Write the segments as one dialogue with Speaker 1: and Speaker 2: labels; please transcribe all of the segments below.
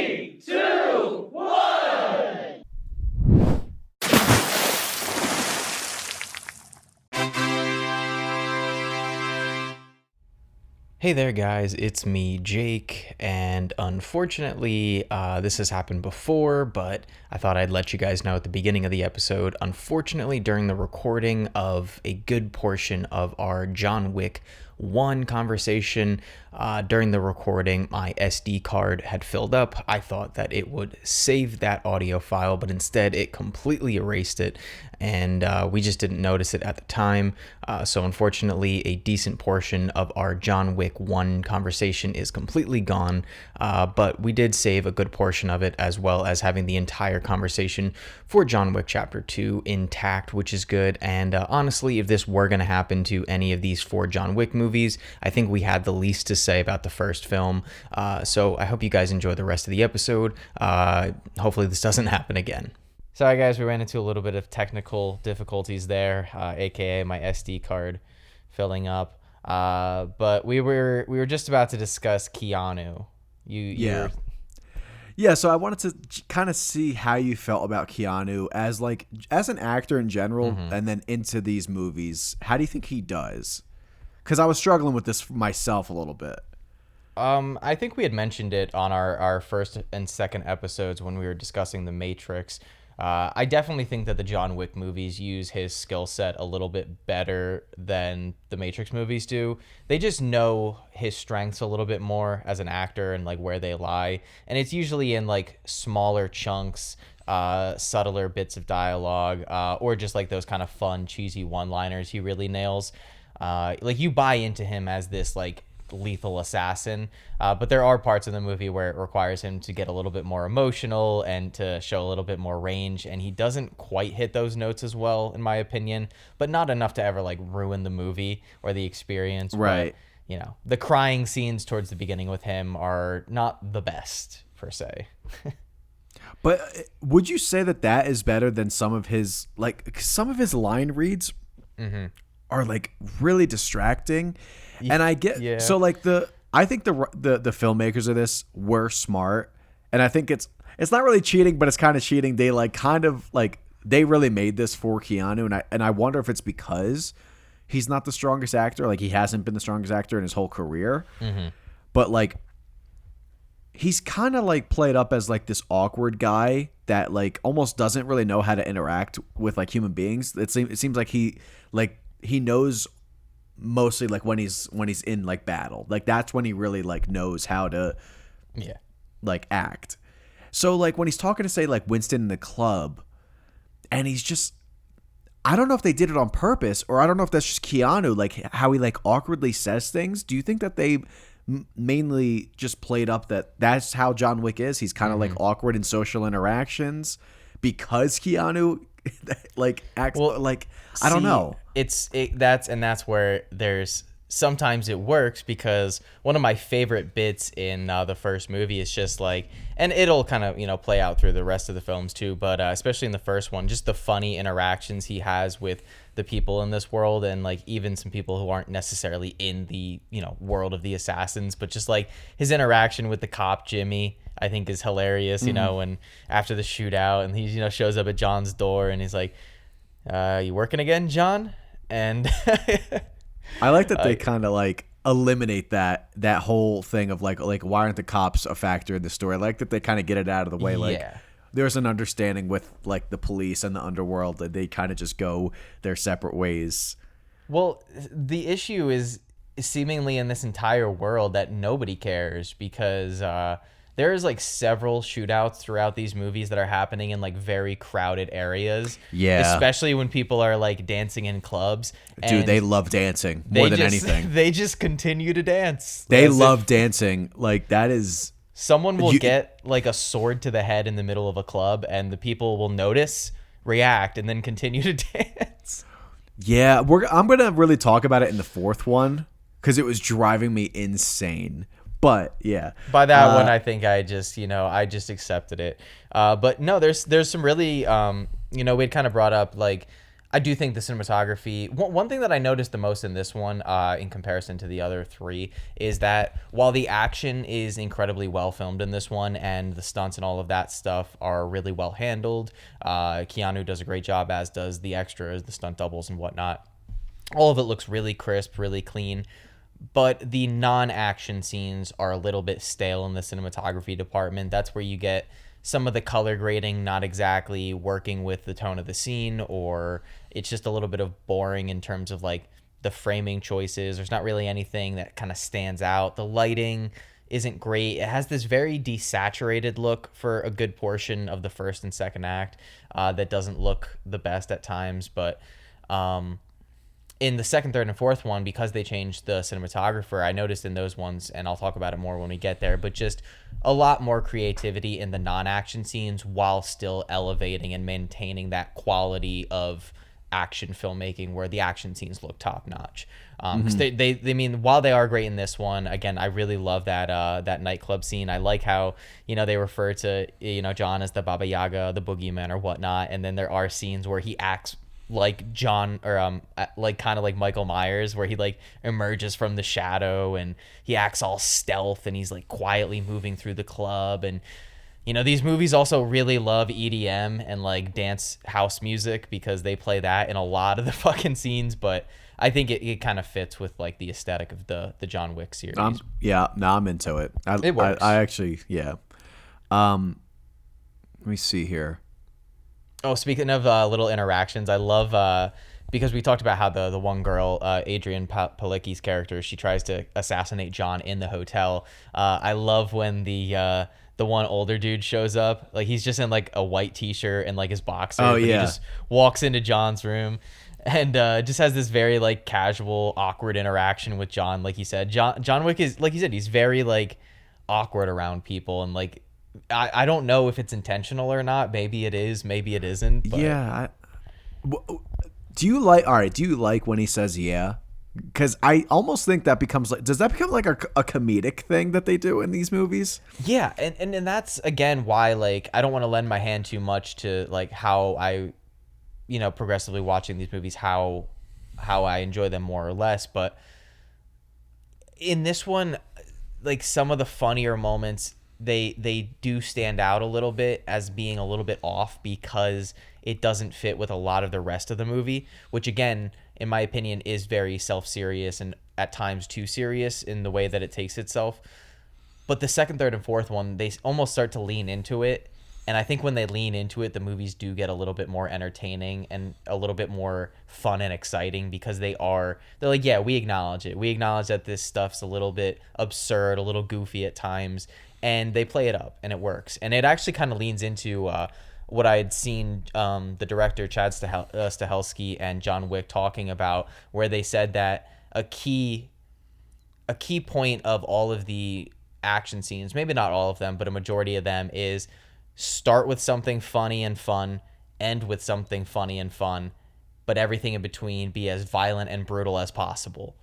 Speaker 1: Three, two, one.
Speaker 2: Hey there guys, it's me, Jake, and unfortunately, this has happened before, but I thought I'd let you guys know at the beginning of the episode. Unfortunately, during the recording of a good portion of our John Wick 1 conversation, during the recording, my SD card had filled up. I thought that it would save that audio file, but instead it completely erased it, and we just didn't notice it at the time. So unfortunately, a decent portion of our John Wick 1 conversation is completely gone, but we did save a good portion of it, as well as having the entire conversation for John Wick Chapter 2 intact, which is good. And honestly, if this were going to happen to any of these 4 John Wick movies, I think we had the least to say about the first film. So I hope you guys enjoy the rest of the episode. Hopefully this doesn't happen again. Sorry guys, we ran into a little bit of technical difficulties there, aka my SD card filling up. But we were just about to discuss Keanu.
Speaker 3: Yeah, so I wanted to kind of see how you felt about Keanu as an actor in general, and then into these movies. How do you think he does? Because I was struggling with this myself a little bit.
Speaker 2: I think we had mentioned it on our first and second episodes when we were discussing The Matrix. I definitely think that the John Wick movies use his skill set a little bit better than the Matrix movies do. They just know his strengths a little bit more as an actor and like where they lie. And it's usually in like smaller chunks, subtler bits of dialogue, or just like those kind of fun, cheesy one-liners he really nails. Like you buy into him as this like lethal assassin, but there are parts of the movie where it requires him to get a little bit more emotional and to show a little bit more range, and he doesn't quite hit those notes as well, in my opinion, but not enough to ever like ruin the movie or the experience.
Speaker 3: Right.
Speaker 2: But, you know, the crying scenes towards the beginning with him are not the best per se.
Speaker 3: But would you say that is better than some of his line reads are like really distracting? And I get so like I think the filmmakers of this were smart, and I think it's not really cheating, but it's kind of cheating. They they really made this for Keanu, and I wonder if it's because he's not the strongest actor, like he hasn't been the strongest actor in his whole career, but like he's kind of like played up as like this awkward guy that like almost doesn't really know how to interact with like human beings. It seems like he knows mostly like when he's in like battle, like that's when he really like knows how to like act. So like when he's talking to say like Winston in the club, and he's just, I don't know if they did it on purpose, or I don't know if that's just Keanu, like how he like awkwardly says things. Do you think that they mainly just played up that's how John Wick is? He's kind of like awkward in social interactions because Keanu like acts like, I don't know.
Speaker 2: That's where there's sometimes it works, because one of my favorite bits in the first movie is just like, and it'll kind of play out through the rest of the films too, but especially in the first one, just the funny interactions he has with the people in this world, and like even some people who aren't necessarily in the world of the assassins, but just like his interaction with the cop Jimmy, I think is hilarious. And after the shootout, and he shows up at John's door, and he's like, "You working again, John?" And
Speaker 3: I like that they kind of like eliminate that whole thing of like why aren't the cops a factor in the story? I like that they kind of get it out of the way. Like there's an understanding with like the police and the underworld that they kind of just go their separate ways.
Speaker 2: Well, the issue is seemingly in this entire world that nobody cares, because there's like several shootouts throughout these movies that are happening in like very crowded areas. Yeah. Especially when people are like dancing in clubs.
Speaker 3: Dude, they love dancing more than anything.
Speaker 2: They just continue to dance.
Speaker 3: They love dancing. Like that is...
Speaker 2: Someone will get like a sword to the head in the middle of a club, and the people will notice, react, and then continue to dance.
Speaker 3: Yeah, I'm going to really talk about it in the fourth one, because it was driving me insane. But yeah,
Speaker 2: by that one, I think I just accepted it. But no, there's some really, we had kind of brought up like I do think the cinematography, one thing that I noticed the most in this one, in comparison to the other three, is that while the action is incredibly well filmed in this one and the stunts and all of that stuff are really well handled, Keanu does a great job, as does the extras, the stunt doubles and whatnot. All of it looks really crisp, really clean, but the non-action scenes are a little bit stale in the cinematography department. That's where you get some of the color grading not exactly working with the tone of the scene, or it's just a little bit of boring in terms of like the framing choices. There's not really anything that kind of stands out. The lighting isn't great. It has this very desaturated look for a good portion of the first and second act, that doesn't look the best at times. But in the second, third, and fourth one, because they changed the cinematographer, I noticed in those ones, and I'll talk about it more when we get there, but just a lot more creativity in the non-action scenes while still elevating and maintaining that quality of action filmmaking where the action scenes look top notch. Because they mean, while they are great in this one, again, I really love that nightclub scene. I like how, they refer to, John as the Baba Yaga, the boogeyman or whatnot. And then there are scenes where he acts like John, or like kind of like Michael Myers, where he like emerges from the shadow and he acts all stealth and he's like quietly moving through the club. And these movies also really love EDM and like dance house music because they play that in a lot of the fucking scenes. But I think it kind of fits with like the aesthetic of the John Wick series.
Speaker 3: I'm into it.
Speaker 2: It works.
Speaker 3: I actually, yeah. Let me see here.
Speaker 2: Oh, speaking of little interactions, I love, because we talked about how the one girl, Adrian Palicki's character, she tries to assassinate John in the hotel. I love when the one older dude shows up. Like, he's just in like a white t-shirt and like his boxers.
Speaker 3: Oh,
Speaker 2: but
Speaker 3: yeah.
Speaker 2: He just walks into John's room and just has this very like casual, awkward interaction with John. Like you said, John Wick is, like you said, he's very like awkward around people, and like, I don't know if it's intentional or not. Maybe it is, maybe it isn't. But.
Speaker 3: Yeah. Do you like when he says yeah? Because I almost think that becomes like, does that become like a comedic thing that they do in these movies?
Speaker 2: Yeah, and that's again why like I don't want to lend my hand too much to like how I, progressively watching these movies, how I enjoy them more or less. But in this one, like some of the funnier moments, they do stand out a little bit as being a little bit off because it doesn't fit with a lot of the rest of the movie, which again, in my opinion, is very self-serious and at times too serious in the way that it takes itself. But the second, third, and fourth one, they almost start to lean into it. And I think when they lean into it, the movies do get a little bit more entertaining and a little bit more fun and exciting because they're like, yeah, we acknowledge it. We acknowledge that this stuff's a little bit absurd, a little goofy at times. And they play it up, and it works. And it actually kind of leans into what I had seen the director Chad Stahelski and John Wick talking about, where they said that a key point of all of the action scenes, maybe not all of them, but a majority of them, is start with something funny and fun, end with something funny and fun, but everything in between be as violent and brutal as possible.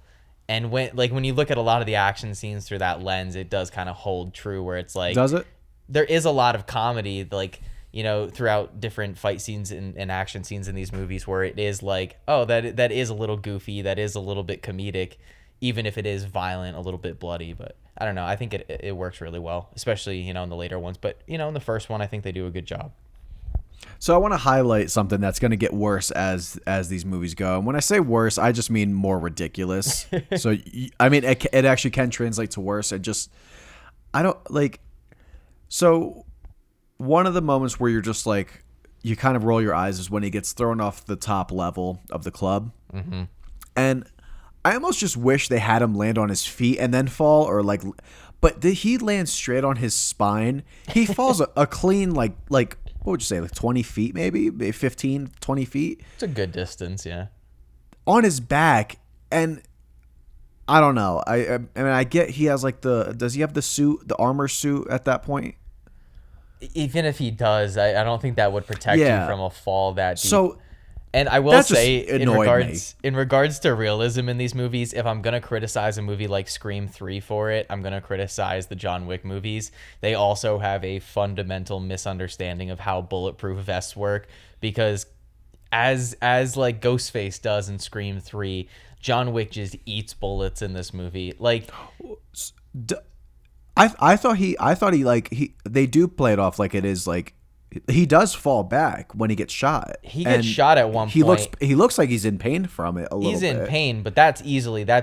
Speaker 2: And when you look at a lot of the action scenes through that lens, it does kind of hold true, where it's like,
Speaker 3: does it?
Speaker 2: There is a lot of comedy, like, throughout different fight scenes and action scenes in these movies, where it is like, oh, that is a little goofy, that is a little bit comedic, even if it is violent, a little bit bloody. But I don't know, I think it works really well, especially, in the later ones. But, in the first one, I think they do a good job.
Speaker 3: So I want to highlight something that's going to get worse as these movies go. And when I say worse, I just mean more ridiculous. So, I mean, it actually can translate to worse. So one of the moments where you're just like, you kind of roll your eyes is when he gets thrown off the top level of the club. Mm-hmm. And I almost just wish they had him land on his feet and then fall, or like, but he lands straight on his spine. He falls a clean, like, what would you say, like 20 feet, maybe 15, 20 feet?
Speaker 2: It's a good distance, yeah.
Speaker 3: On his back, and I don't know. I mean, I get he has like does he have the suit, the armor suit at that point?
Speaker 2: Even if he does, I don't think that would protect you from a fall that deep.
Speaker 3: So,
Speaker 2: and I will say, in regards to realism in these movies, if I'm gonna criticize a movie like Scream 3 for it, I'm gonna criticize the John Wick movies. They also have a fundamental misunderstanding of how bulletproof vests work, because as like Ghostface does in Scream 3, John Wick just eats bullets in this movie. Like,
Speaker 3: I thought they do play it off like it is like he does fall back when he gets shot.
Speaker 2: He gets shot at one point.
Speaker 3: He looks like he's in pain from it a little bit.
Speaker 2: He's in pain, but that's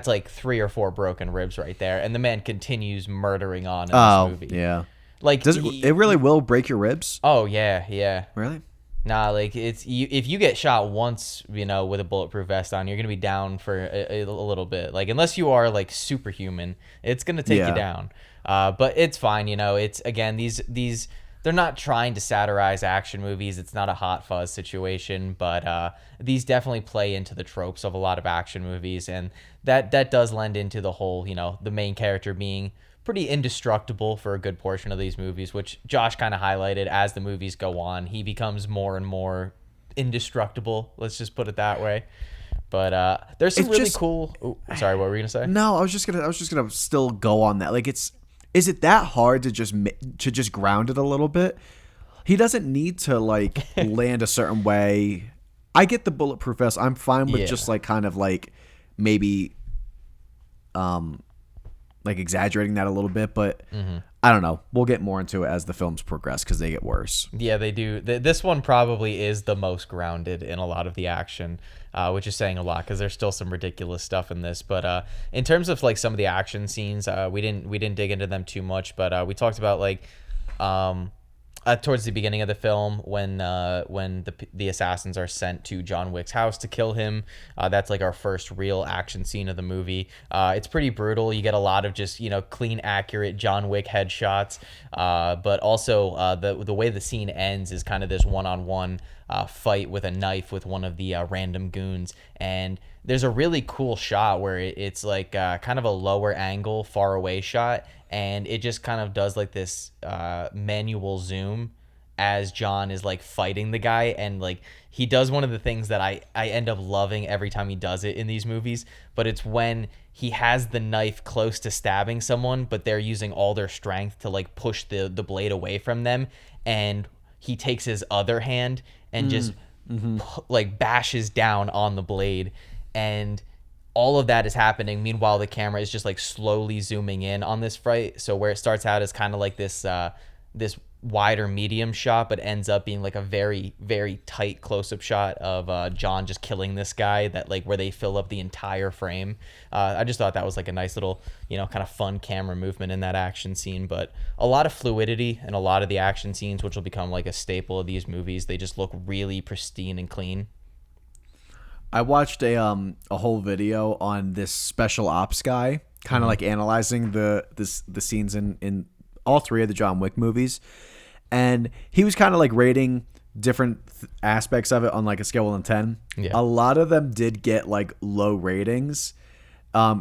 Speaker 2: like 3 or 4 broken ribs right there, and the man continues murdering on in this movie.
Speaker 3: Yeah.
Speaker 2: Like,
Speaker 3: it really will break your ribs?
Speaker 2: Oh yeah.
Speaker 3: Really?
Speaker 2: Nah, like if you get shot once, with a bulletproof vest on, you're gonna be down for a little bit. Like, unless you are like superhuman, it's gonna take you down. But it's fine, It's, again, these they're not trying to satirize action movies. It's not a Hot Fuzz situation, but these definitely play into the tropes of a lot of action movies, and that does lend into the whole, the main character being pretty indestructible for a good portion of these movies, which Josh kind of highlighted. As the movies go on, he becomes more and more indestructible. Let's just put it that way. But there's some really cool. Oh, sorry, what were you gonna say?
Speaker 3: No, I was just gonna still go on that. Like, is it that hard to just ground it a little bit? He doesn't need to like land a certain way. I get the bulletproof vest. I'm fine with just like kind of like maybe like exaggerating that a little bit, but I don't know. We'll get more into it as the films progress because they get worse.
Speaker 2: Yeah, they do. This one probably is the most grounded in a lot of the action, which is saying a lot because there's still some ridiculous stuff in this. But in terms of like some of the action scenes, we didn't dig into them too much, but we talked about like towards the beginning of the film when the assassins are sent to John Wick's house to kill him. That's like our first real action scene of the movie. It's pretty brutal. You get a lot of just clean, accurate John Wick headshots, but also the way the scene ends is kind of this one-on-one fight with a knife with one of the random goons. And there's a really cool shot where it's like kind of a lower angle, far away shot, and it just kind of does like this manual zoom as John is like fighting the guy, and like he does one of the things that I end up loving every time he does it in these movies, but it's when he has the knife close to stabbing someone, but they're using all their strength to like push the blade away from them, and he takes his other hand and just like bashes down on the blade, and all of that is happening. Meanwhile, the camera is just like slowly zooming in on this fight. So where it starts out as kind of like this wider medium shot, but ends up being like a very, very tight close-up shot of John just killing this guy, that like where they fill up the entire frame. I just thought that was like a nice little, kind of fun camera movement in that action scene. But a lot of fluidity in a lot of the action scenes, which will become like a staple of these movies. They just look really pristine and clean.
Speaker 3: I watched a whole video on this special ops guy, kind of like analyzing the scenes in all 3 of the John Wick movies, and he was kind of like rating different aspects of it on like a scale of 1 to 10. Yeah. A lot of them did get like low ratings.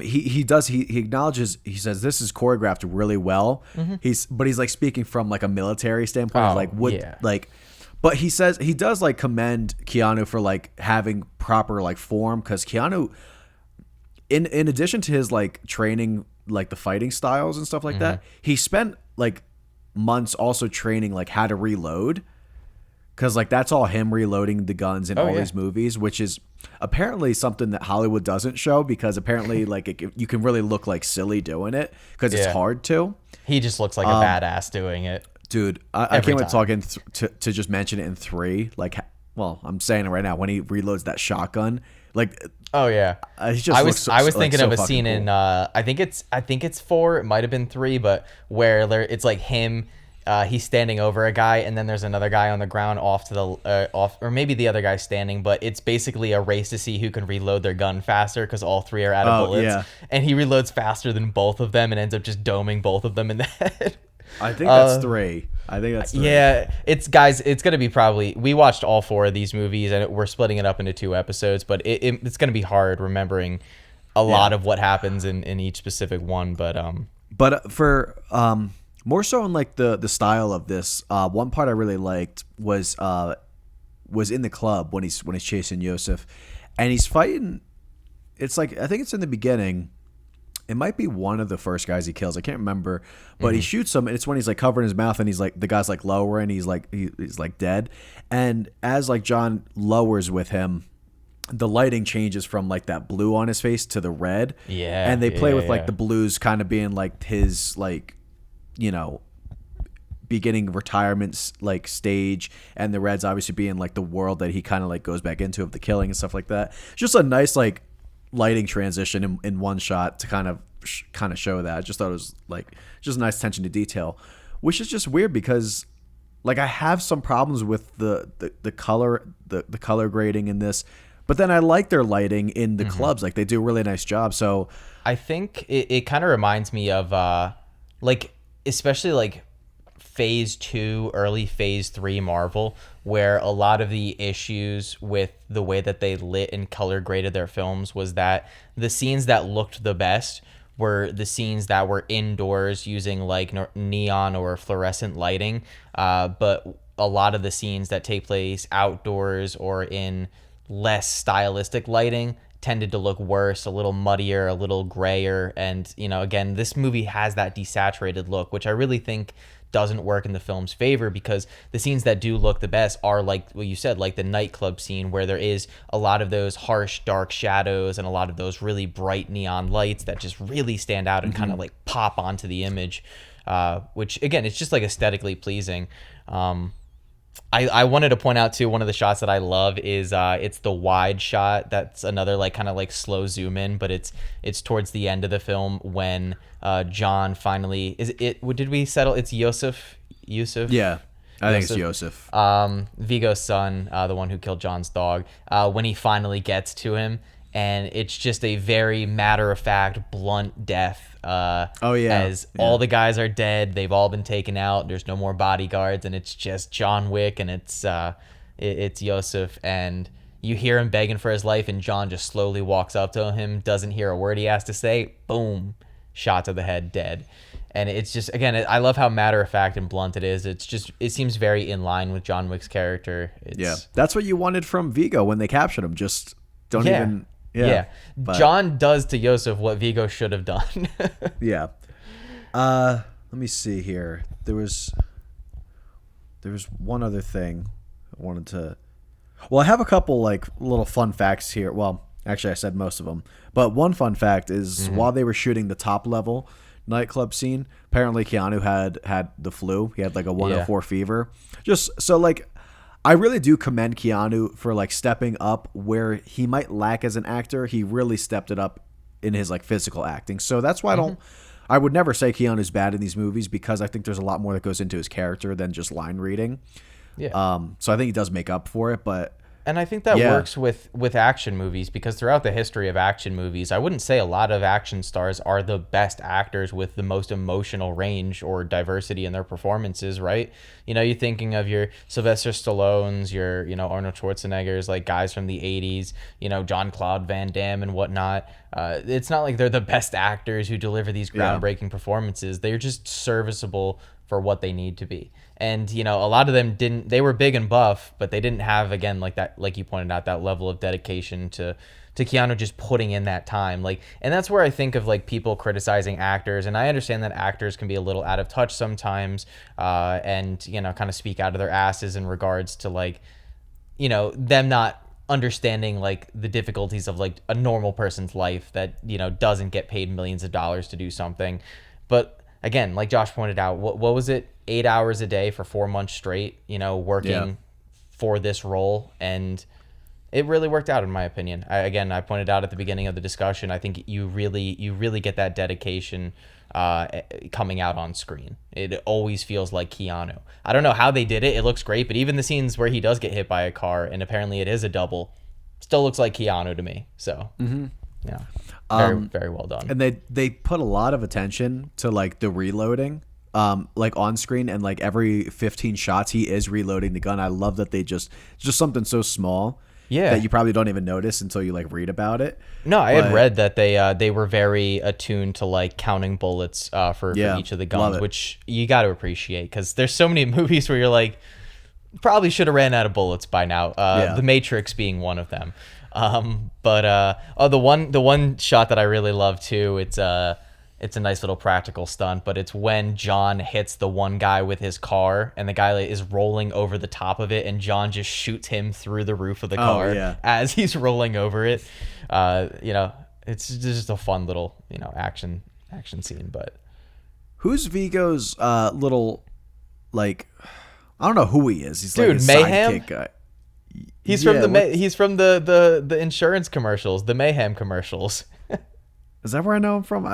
Speaker 3: He acknowledges, he says this is choreographed really well. He's like speaking from like a military standpoint. But he says he does like commend Keanu for like having proper like form, because Keanu, in addition to his like training like the fighting styles and stuff like that, he spent like months also training like how to reload, because like that's all him reloading the guns in all these movies, which is apparently something that Hollywood doesn't show, because apparently like you can really look like silly doing it because it's hard to.
Speaker 2: He just looks like a badass doing it.
Speaker 3: Dude, I can't wait talking to just mention it in 3. Like, well, I'm saying it right now. When he reloads that shotgun, like,
Speaker 2: oh yeah,
Speaker 3: he just
Speaker 2: I was thinking
Speaker 3: so
Speaker 2: of a scene cool. In I think it's 4. It might have been 3, but where it's like him. He's standing over a guy, and then there's another guy on the ground off to the or maybe the other guy's standing, but it's basically a race to see who can reload their gun faster, because all 3 are out of bullets. Yeah. And he reloads faster than both of them and ends up just doming both of them in the head.
Speaker 3: I think that's 3. I think that's 3.
Speaker 2: Yeah, it's gonna be probably, we watched all 4 of these movies and we're splitting it up into 2 episodes, but it's gonna be hard remembering a lot of what happens in each specific one. But
Speaker 3: for more so in like the style of this, one part I really liked was in the club when he's chasing Yosef, and he's fighting. It's like, I think it's in the beginning. it might be one of the first guys he kills. I can't remember, but he shoots him, and it's when he's like covering his mouth, and he's like, the guy's like lowering, he's like dead, and as like John lowers with him, the lighting changes from like that blue on his face to the red, and they play with like the blues kind of being like his like, you know, beginning retirement like stage, and the reds obviously being like the world that he kind of like goes back into of the killing and stuff like that. It's just a nice like lighting transition in one shot to kind of show that. I just thought it was like just nice attention to detail, which is just weird because like I have some problems with the color grading in this, but then I like their lighting in the clubs. Like they do a really nice job. So
Speaker 2: I think it kind of reminds me of like especially like phase 2, early phase 3 Marvel, where a lot of the issues with the way that they lit and color graded their films was that the scenes that looked the best were the scenes that were indoors using like neon or fluorescent lighting, but a lot of the scenes that take place outdoors or in less stylistic lighting tended to look worse, a little muddier, a little grayer. And, you know, again, this movie has that desaturated look, which I really think doesn't work in the film's favor, because the scenes that do look the best are like what you said, like the nightclub scene where there is a lot of those harsh dark shadows and a lot of those really bright neon lights that just really stand out and kind of like pop onto the image, which again, it's just like aesthetically pleasing. I wanted to point out too, one of the shots that I love is it's the wide shot. That's another like kind of like slow zoom in, but it's towards the end of the film when John finally did we settle? It's Yusuf.
Speaker 3: Yeah, I think it's Yusuf.
Speaker 2: Vigo's son, the one who killed John's dog. When he finally gets to him, and it's just a very matter-of-fact, blunt death. As all the guys are dead, they've all been taken out. There's no more bodyguards, and it's just John Wick, and it's Yusuf, and you hear him begging for his life, and John just slowly walks up to him, doesn't hear a word he has to say. Boom, shot to the head, dead. And it's just, again, I love how matter-of-fact and blunt it is. It's just, it seems very in line with John Wick's character.
Speaker 3: That's what you wanted from Vigo when they captured him. Just don't even.
Speaker 2: Yeah. John does to Yusuf what Vigo should have done.
Speaker 3: Yeah. Let me see here. There was one other thing I wanted to. Well, I have a couple like little fun facts here. Well, actually, I said most of them. But one fun fact is while they were shooting the top level nightclub scene, apparently Keanu had the flu. He had like a 104 fever. Just so like. I really do commend Keanu for like stepping up where he might lack as an actor. He really stepped it up in his like physical acting. So that's why I would never say Keanu's bad in these movies, because I think there's a lot more that goes into his character than just line reading. Yeah. So I think he does make up for it,
Speaker 2: and I think that works with action movies, because throughout the history of action movies, I wouldn't say a lot of action stars are the best actors with the most emotional range or diversity in their performances, right? You know, you're thinking of your Sylvester Stallones, your, you know, Arnold Schwarzeneggers, like guys from the 80s, you know, Jean-Claude Van Damme and whatnot. It's not like they're the best actors who deliver these groundbreaking performances. They're just serviceable for what they need to be. And, you know, a lot of them they were big and buff, but they didn't have, again, like that, like you pointed out, that level of dedication to Keanu just putting in that time. Like, and that's where I think of like people criticizing actors. And I understand that actors can be a little out of touch sometimes, and, you know, kind of speak out of their asses in regards to like, you know, them not understanding like the difficulties of like a normal person's life that, you know, doesn't get paid millions of dollars to do something. But again, like Josh pointed out, what was it? 8 hours a day for 4 months straight, you know, working for this role. And it really worked out, in my opinion. I pointed out at the beginning of the discussion, I think you really get that dedication coming out on screen. It always feels like Keanu. I don't know how they did it. It looks great, but even the scenes where he does get hit by a car, and apparently it is a double, still looks like Keanu to me. So, yeah. Very well done.
Speaker 3: And they put a lot of attention to like the reloading, like on screen, and like every 15 shots he is reloading the gun. I love that they just something so small that you probably don't even notice until you like read about it.
Speaker 2: No, I had read that they were very attuned to like counting bullets for each of the guns, which you got to appreciate, because there's so many movies where you're like, probably should have ran out of bullets by now. The Matrix being one of them. The one shot that I really love too, it's a nice little practical stunt, but it's when John hits the one guy with his car and the guy is rolling over the top of it and John just shoots him through the roof of the car as he's rolling over it. It's just a fun little, action scene. But
Speaker 3: who's Vigo's little, like, I don't know who he is. He's
Speaker 2: dude,
Speaker 3: like a
Speaker 2: Mayhem
Speaker 3: sidekick guy.
Speaker 2: He's from the insurance commercials, the Mayhem commercials.
Speaker 3: Is that where I know him from?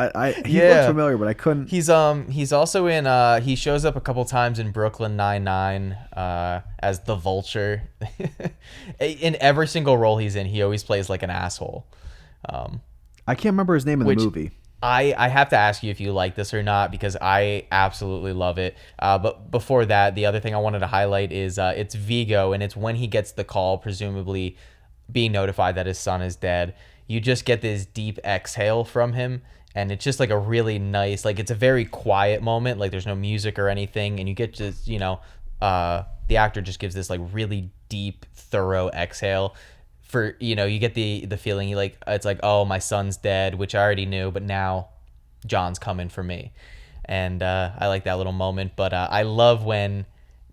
Speaker 3: He looked familiar, but I couldn't.
Speaker 2: He's also in he shows up a couple times in Brooklyn Nine-Nine as the Vulture. In every single role he's in, he always plays like an asshole.
Speaker 3: I can't remember his name in the movie.
Speaker 2: I have to ask you if you like this or not, because I absolutely love it. But before that, the other thing I wanted to highlight is it's Vigo, and it's when he gets the call, presumably being notified that his son is dead. You just get this deep exhale from him, and it's just like a really nice, like, it's a very quiet moment, like there's no music or anything, and you get just, the actor just gives this like really deep, thorough exhale. For, you get the feeling it's like, oh, my son's dead, which I already knew, but now John's coming for me. And I like that little moment. But I love when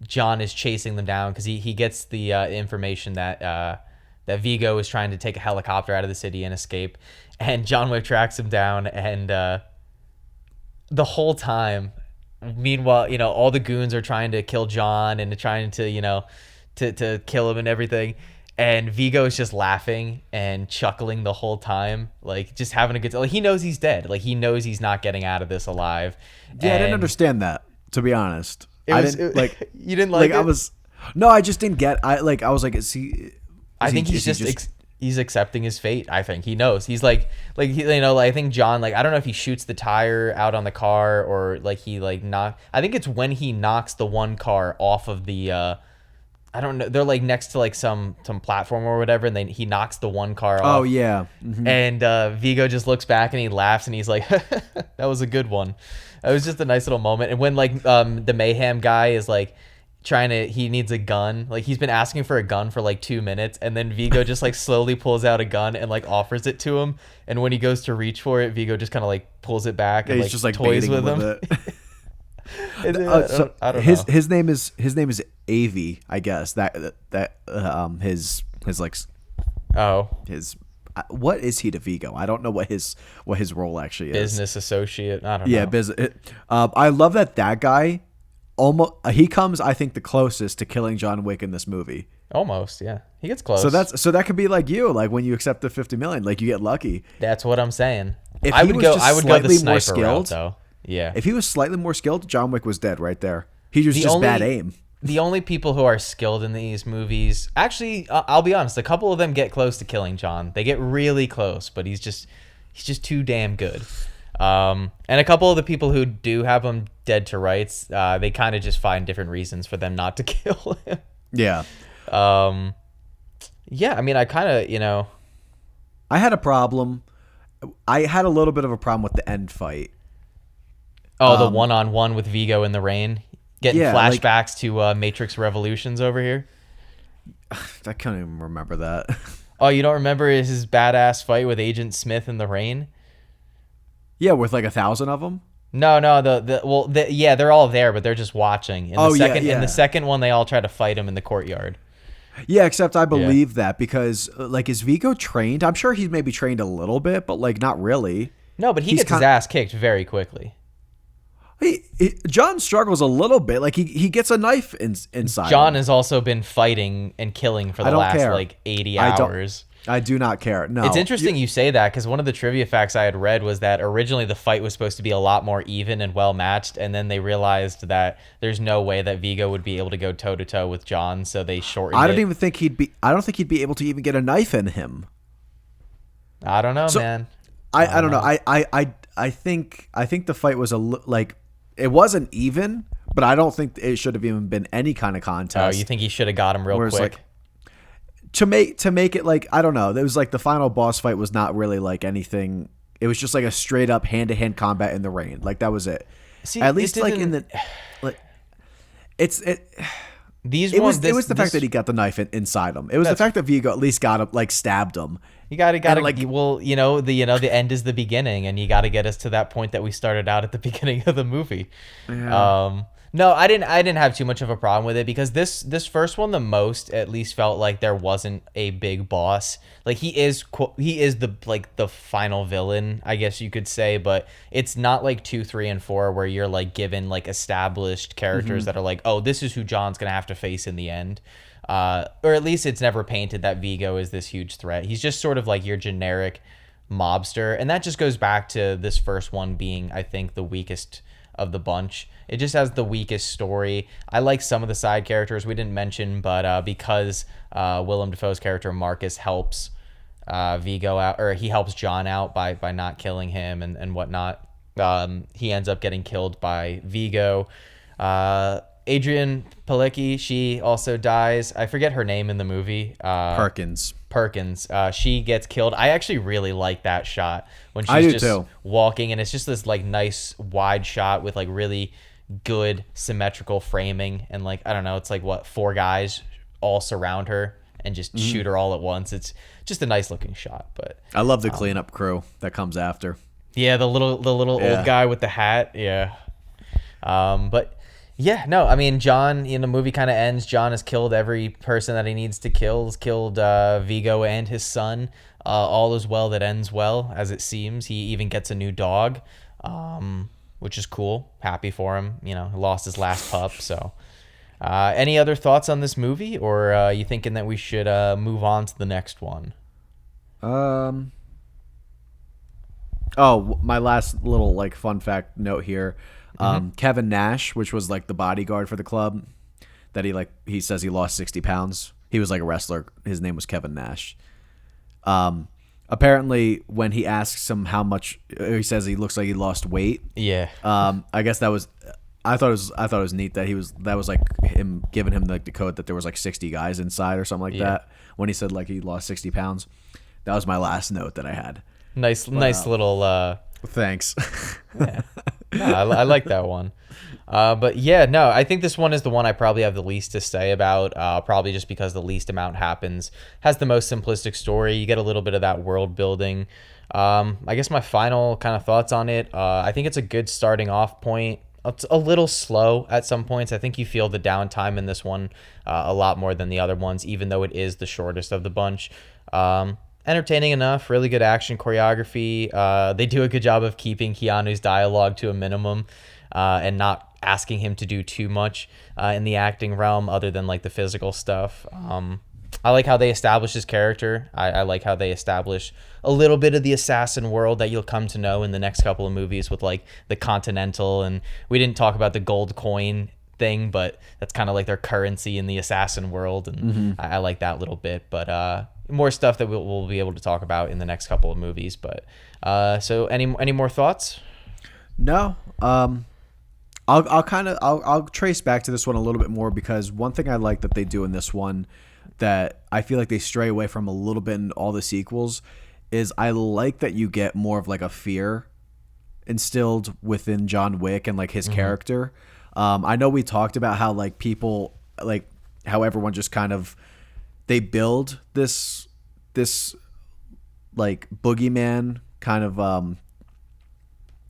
Speaker 2: John is chasing them down, because he gets the information that Vigo is trying to take a helicopter out of the city and escape. And John Wick tracks him down, and the whole time, meanwhile, all the goons are trying to kill John and trying to, to kill him and everything. And Vigo is just laughing and chuckling the whole time, like just having a good time. Like, he knows he's dead. Like, he knows he's not getting out of this alive.
Speaker 3: Yeah, I didn't understand that, to be honest.
Speaker 2: You didn't like it?
Speaker 3: I just didn't get. I was like, is he?
Speaker 2: I think he's accepting his fate. I think he knows. He's like I think John, like, I don't know if he shoots the tire out on the car or like he like knock. I think it's when he knocks the one car off of the. I don't know. They're like next to like some platform or whatever, and then he knocks the one car off.
Speaker 3: Oh yeah. Mm-hmm.
Speaker 2: And Vigo just looks back and he laughs and he's like, "That was a good one." It was just a nice little moment. And when like the Mayhem guy is like he needs a gun. Like, he's been asking for a gun for like 2 minutes, and then Vigo just like slowly pulls out a gun and like offers it to him. And when he goes to reach for it, Vigo just kind of like pulls it back and like
Speaker 3: just like
Speaker 2: toys with him.
Speaker 3: It.
Speaker 2: I don't know.
Speaker 3: His name is Avi, I guess. His what is he to Vigo? I don't know what his role actually is.
Speaker 2: Business associate. I don't know.
Speaker 3: Yeah, business. I love that guy he comes, I think, the closest to killing John Wick in this movie.
Speaker 2: Almost, yeah. He gets close.
Speaker 3: So that could be like you, like when you accept the $50 million, like you get lucky.
Speaker 2: That's what I'm saying.
Speaker 3: If
Speaker 2: I would go the
Speaker 3: more
Speaker 2: sniper route, though. Yeah.
Speaker 3: If he was slightly more skilled, John Wick was dead right there. He was just bad aim.
Speaker 2: The only people who are skilled in these movies, actually, I'll be honest, a couple of them get close to killing John. They get really close, but he's just too damn good. And a couple of the people who do have him dead to rights, they kind of just find different reasons for them not to kill him.
Speaker 3: Yeah.
Speaker 2: Yeah, I mean, I kind of,
Speaker 3: I had a problem. I had a little bit of a problem with the end fight.
Speaker 2: Oh, the one-on-one with Vigo in the rain? Getting flashbacks to Matrix Revolutions over here?
Speaker 3: I can't even remember that.
Speaker 2: Oh, you don't remember his badass fight with Agent Smith in the rain?
Speaker 3: Yeah, with like 1,000 of them?
Speaker 2: No, they're all there, but they're just watching. In the second one, they all try to fight him in the courtyard.
Speaker 3: Yeah, except I believe that because, like, is Vigo trained? I'm sure he's maybe trained a little bit, but, like, not really.
Speaker 2: No, but he gets his ass kicked very quickly.
Speaker 3: John struggles a little bit. Like, he gets a knife inside
Speaker 2: John
Speaker 3: him.
Speaker 2: has also been fighting and killing for the last, like, 80 hours.
Speaker 3: I do not care. No.
Speaker 2: It's interesting you say that, because one of the trivia facts I had read was that originally the fight was supposed to be a lot more even and well matched, and then they realized that there's no way that Vigo would be able to go toe to toe with John, so they shortened it.
Speaker 3: I don't think he'd be able to even get a knife in him.
Speaker 2: I don't know, man.
Speaker 3: I don't know. I think the fight was it wasn't even, but I don't think it should have even been any kind of contest.
Speaker 2: Oh, you think he should have got him real quick?
Speaker 3: Like, to make it like, I don't know. It was like the final boss fight was not really like anything. It was just like a straight up hand to hand combat in the rain. Like, that was it.
Speaker 2: See,
Speaker 3: at least like in the, like, It was the fact that he got the knife inside him. It was the fact that Vigo at least got him, like, stabbed him.
Speaker 2: You gotta like, well, the end is the beginning, and you gotta get us to that point that we started out at the beginning of the movie. Yeah. No, I didn't have too much of a problem with it, because this first one, the most at least, felt like there wasn't a big boss. Like, he is the final villain, I guess you could say, but it's not like 2, 3, and 4 where you're like given like established characters that are like, oh, this is who John's gonna have to face in the end. Or at least it's never painted that Vigo is this huge threat. He's just sort of like your generic mobster, and that just goes back to this first one being, I think, the weakest of the bunch. It just has the weakest story. I like some of the side characters we didn't mention, but because Willem Dafoe's character Marcus helps Vigo out, or he helps John out by not killing him and whatnot, he ends up getting killed by Vigo. Adrian Palicki, she also dies. I forget her name in the movie.
Speaker 3: Perkins.
Speaker 2: She gets killed. I actually really like that shot when she's just walking, and it's just this like nice wide shot with like really good symmetrical framing, and like, I don't know, it's like 4 guys all surround her and just shoot her all at once. It's just a nice looking shot. But
Speaker 3: I love the cleanup crew that comes after.
Speaker 2: Yeah, the little old guy with the hat. Yeah. But yeah, no, I mean, John, the movie kind of ends. John has killed every person that he needs to kill. He's killed Vigo and his son. All is well that ends well, as it seems. He even gets a new dog, which is cool. Happy for him. He lost his last pup. So, any other thoughts on this movie, or you thinking that we should move on to the next one?
Speaker 3: Oh, my last little like fun fact note here. Kevin Nash, which was like the bodyguard for the club, that he says he lost 60 pounds. He was like a wrestler. His name was Kevin Nash. Apparently when he asks him how much, he says he looks like he lost weight.
Speaker 2: Yeah.
Speaker 3: I guess I thought it was neat that that was like him giving him like the code that there was like 60 guys inside or something like that, when he said like he lost 60 pounds. That was my last note that I had.
Speaker 2: Nice little
Speaker 3: thanks.
Speaker 2: Yeah. No, I like that one. But yeah, no, I think this one is the one I probably have the least to say about, probably just because the least amount happens. Has the most simplistic story. You get a little bit of that world building. I guess my final kind of thoughts on it, I think it's a good starting off point. It's a little slow at some points. I think you feel the downtime in this one a lot more than the other ones, even though it is the shortest of the bunch. Entertaining enough, really good action choreography. They do a good job of keeping Keanu's dialogue to a minimum and not asking him to do too much in the acting realm other than like the physical stuff. I like how they establish his character. I like how they establish a little bit of the assassin world that you'll come to know in the next couple of movies with like the Continental. And we didn't talk about the gold coin thing, but that's kind of like their currency in the assassin world. And I like that little bit. But more stuff that we'll be able to talk about in the next couple of movies. But so any more thoughts?
Speaker 3: No. I'll trace back to this one a little bit more, because one thing I like that they do in this one that I feel like they stray away from a little bit in all the sequels is I like that you get more of like a fear instilled within John Wick and like his character. I know we talked about how like people, like how everyone just kind of, they build this like boogeyman kind of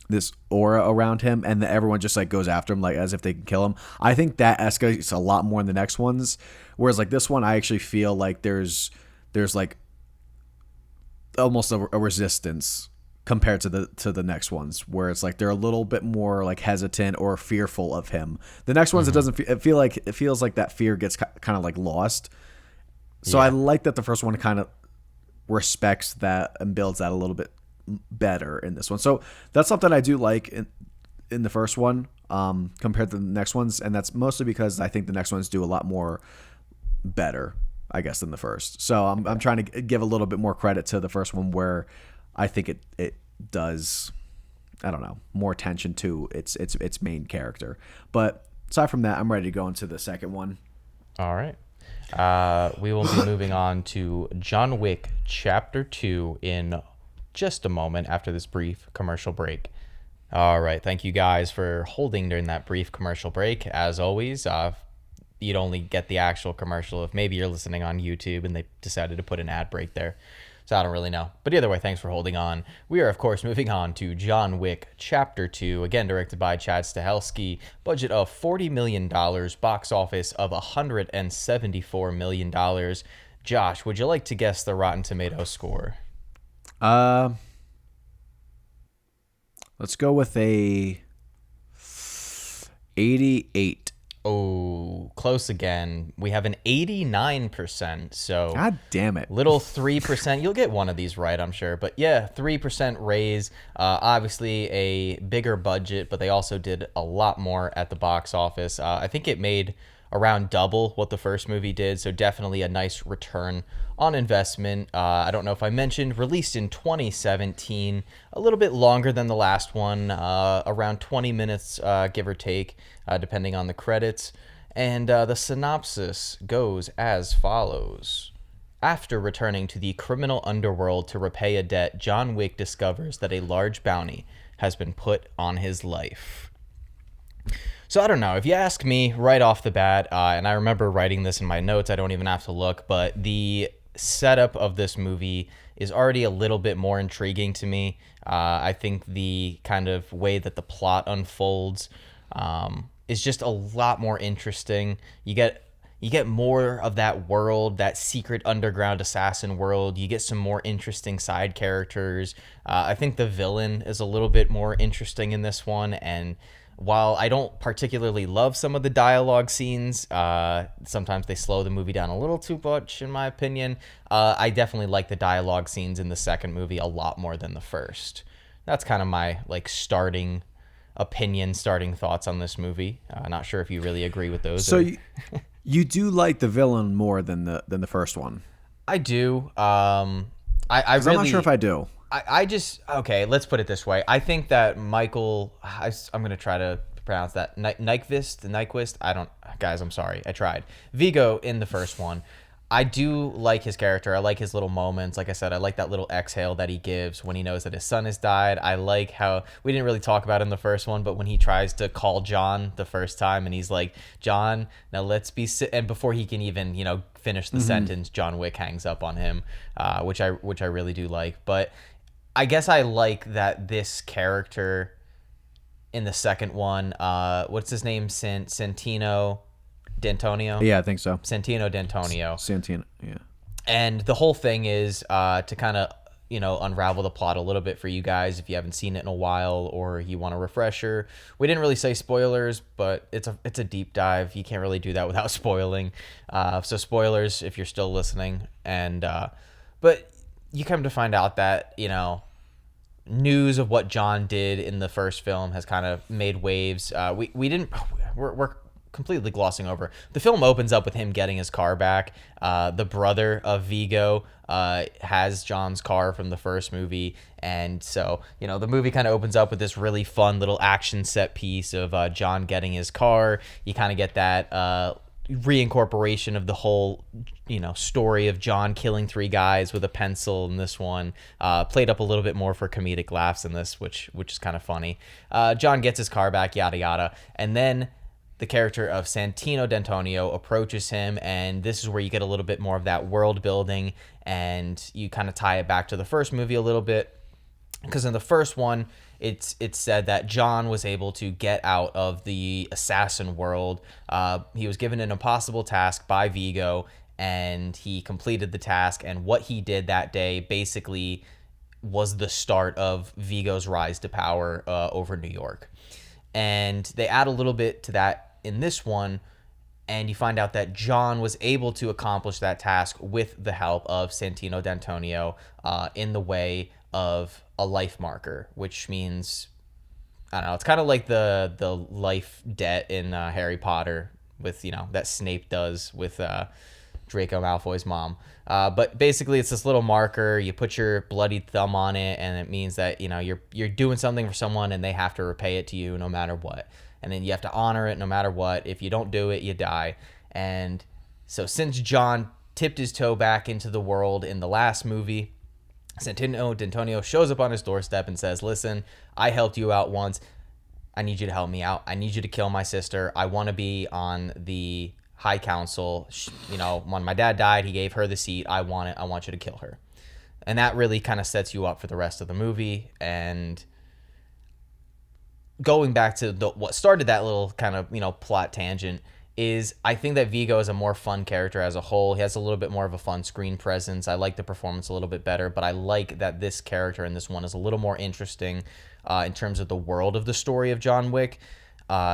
Speaker 3: this aura around him, and that everyone just like goes after him like as if they can kill him. I think that escalates a lot more in the next ones, whereas like this one I actually feel like there's like almost a resistance compared to the next ones, where it's like they're a little bit more like hesitant or fearful of him. The next ones, it doesn't it feels like that fear gets kind of like lost. So I like that the first one kind of respects that and builds that a little bit better in this one. So that's something I do like in the first one compared to the next ones, and that's mostly because I think the next ones do a lot more better, I guess, than the first. So I'm trying to give a little bit more credit to the first one, where I think it does, I don't know, more attention to its main character. But aside from that, I'm ready to go into the second one.
Speaker 2: All right. We will be moving on to John Wick Chapter 2 in just a moment after this brief commercial break. All right. Thank you guys for holding during that brief commercial break. As always, you'd only get the actual commercial if maybe you're listening on YouTube and they decided to put an ad break there. So I don't really know. But either way, thanks for holding on. We are, of course, moving on to John Wick Chapter 2, again directed by Chad Stahelski. Budget of $40 million, box office of $174 million. Josh, would you like to guess the Rotten Tomatoes score?
Speaker 3: Let's go with a 88.
Speaker 2: Oh, close again. We have an 89%. So
Speaker 3: God damn it.
Speaker 2: Little 3%. You'll get one of these right, I'm sure. But yeah, 3% raise. Obviously a bigger budget, but they also did a lot more at the box office. I think it made around double what the first movie did. So definitely a nice return on investment. I don't know if I mentioned, released in 2017, a little bit longer than the last one, around 20 minutes, give or take, depending on the credits. And the synopsis goes as follows. After returning to the criminal underworld to repay a debt, John Wick discovers that a large bounty has been put on his life. So I don't know, if you ask me right off the bat, and I remember writing this in my notes, I don't even have to look, but the setup of this movie is already a little bit more intriguing to me. I think the kind of way that the plot unfolds is just a lot more interesting. You get more of that world, that secret underground assassin world. You get some more interesting side characters. I think the villain is a little bit more interesting in this one, and while I don't particularly love some of the dialogue scenes, sometimes they slow the movie down a little too much, in my opinion. I definitely like the dialogue scenes in the second movie a lot more than the first. That's kind of my starting thoughts on this movie. Not sure if you really agree with those.
Speaker 3: So you do like the villain more than the first one?
Speaker 2: I do. I'm
Speaker 3: not sure if I do.
Speaker 2: I just, okay, let's put it this way. I think that Michael, I'm going to try to pronounce that, Nyquist, guys, I'm sorry, I tried. Vigo in the first one. I do like his character. I like his little moments. Like I said, I like that little exhale that he gives when he knows that his son has died. I like how, we didn't really talk about it in the first one, but when he tries to call John the first time and he's like, John, now let's be, and before he can even, finish the sentence, John Wick hangs up on him, which I really do like. But I guess I like that this character in the second one, what's his name? Santino D'Antonio?
Speaker 3: Yeah, I think so.
Speaker 2: Santino D'Antonio.
Speaker 3: Santino, yeah.
Speaker 2: And the whole thing is to kind of, unravel the plot a little bit for you guys if you haven't seen it in a while or you want a refresher. We didn't really say spoilers, but it's a deep dive. You can't really do that without spoiling. So spoilers if you're still listening. And but you come to find out that, news of what John did in the first film has kind of made waves. We're completely glossing over. The film opens up with him getting his car back. The brother of Vigo has John's car from the first movie. And so, the movie kind of opens up with this really fun little action set piece of John getting his car. You kind of get that reincorporation of the whole story of John killing 3 guys with a pencil in this one, played up a little bit more for comedic laughs in this, which is kind of funny. John gets his car back, yada yada, and then the character of Santino D'Antonio approaches him, and this is where you get a little bit more of that world building, and you kind of tie it back to the first movie a little bit, because in the first one it's said that John was able to get out of the assassin world. He was given an impossible task by Vigo, and he completed the task, and what he did that day basically was the start of Vigo's rise to power over New York. And they add a little bit to that in this one, and you find out that John was able to accomplish that task with the help of Santino D'Antonio in the way of a life marker, which means, I don't know, it's kind of like the life debt in Harry Potter with, that Snape does with Draco Malfoy's mom. But basically it's this little marker. You put your bloodied thumb on it, and it means that, you're doing something for someone and they have to repay it to you no matter what. And then you have to honor it no matter what. If you don't do it, you die. And so since John tipped his toe back into the world in the last movie, Santino D'Antonio shows up on his doorstep and says, listen, I helped you out once. I need you to help me out. I need you to kill my sister. I want to be on the High Council. When my dad died, he gave her the seat. I want you to kill her. And that really kind of sets you up for the rest of the movie. And going back to what started that little kind of, plot tangent is I think that Viggo is a more fun character as a whole. He has a little bit more of a fun screen presence. I like the performance a little bit better, but I like that this character in this one is a little more interesting in terms of the world of the story of John Wick.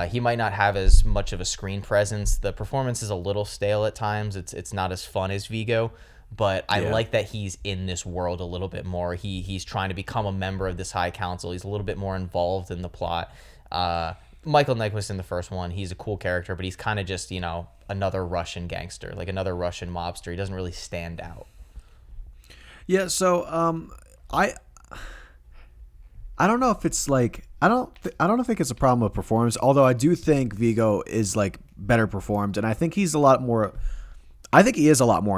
Speaker 2: He might not have as much of a screen presence. The performance is a little stale at times. It's not as fun as Viggo, but I like that he's in this world a little bit more. He's trying to become a member of this high council. He's a little bit more involved in the plot. Michael Nyqvist in the first one, he's a cool character, but he's kind of just, another Russian gangster, like another Russian mobster. He doesn't really stand out.
Speaker 3: Yeah, so I don't know if it's like I don't think it's a problem with performance, although I do think Viggo is like better performed, and I think he is a lot more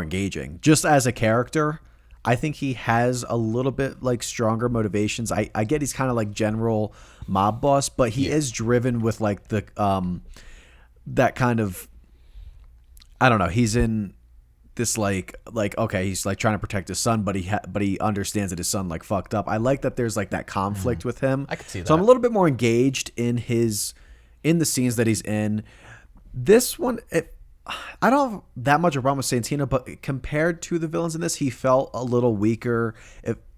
Speaker 3: engaging just as a character. I think he has a little bit like stronger motivations. I get he's kind of like general mob boss, but he is driven with like the that kind of, I don't know. He's in this like okay, he's like trying to protect his son, but he understands that his son like fucked up. I like that there's like that conflict with him.
Speaker 2: I could see that.
Speaker 3: So I'm a little bit more engaged in the scenes that he's in. This one, I don't have that much of a problem with Santino, but compared to the villains in this, he felt a little weaker.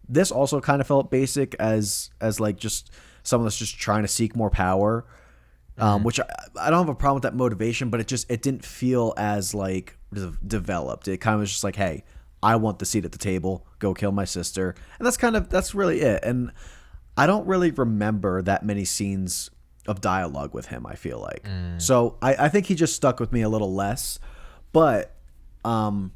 Speaker 3: This also kind of felt basic as like just someone that's just trying to seek more power, which I don't have a problem with that motivation, but it didn't feel as like developed. It kind of was just like, hey, I want the seat at the table, go kill my sister. And that's really it. And I don't really remember that many scenes of dialogue with him, I feel like. So I think he just stuck with me a little less. But I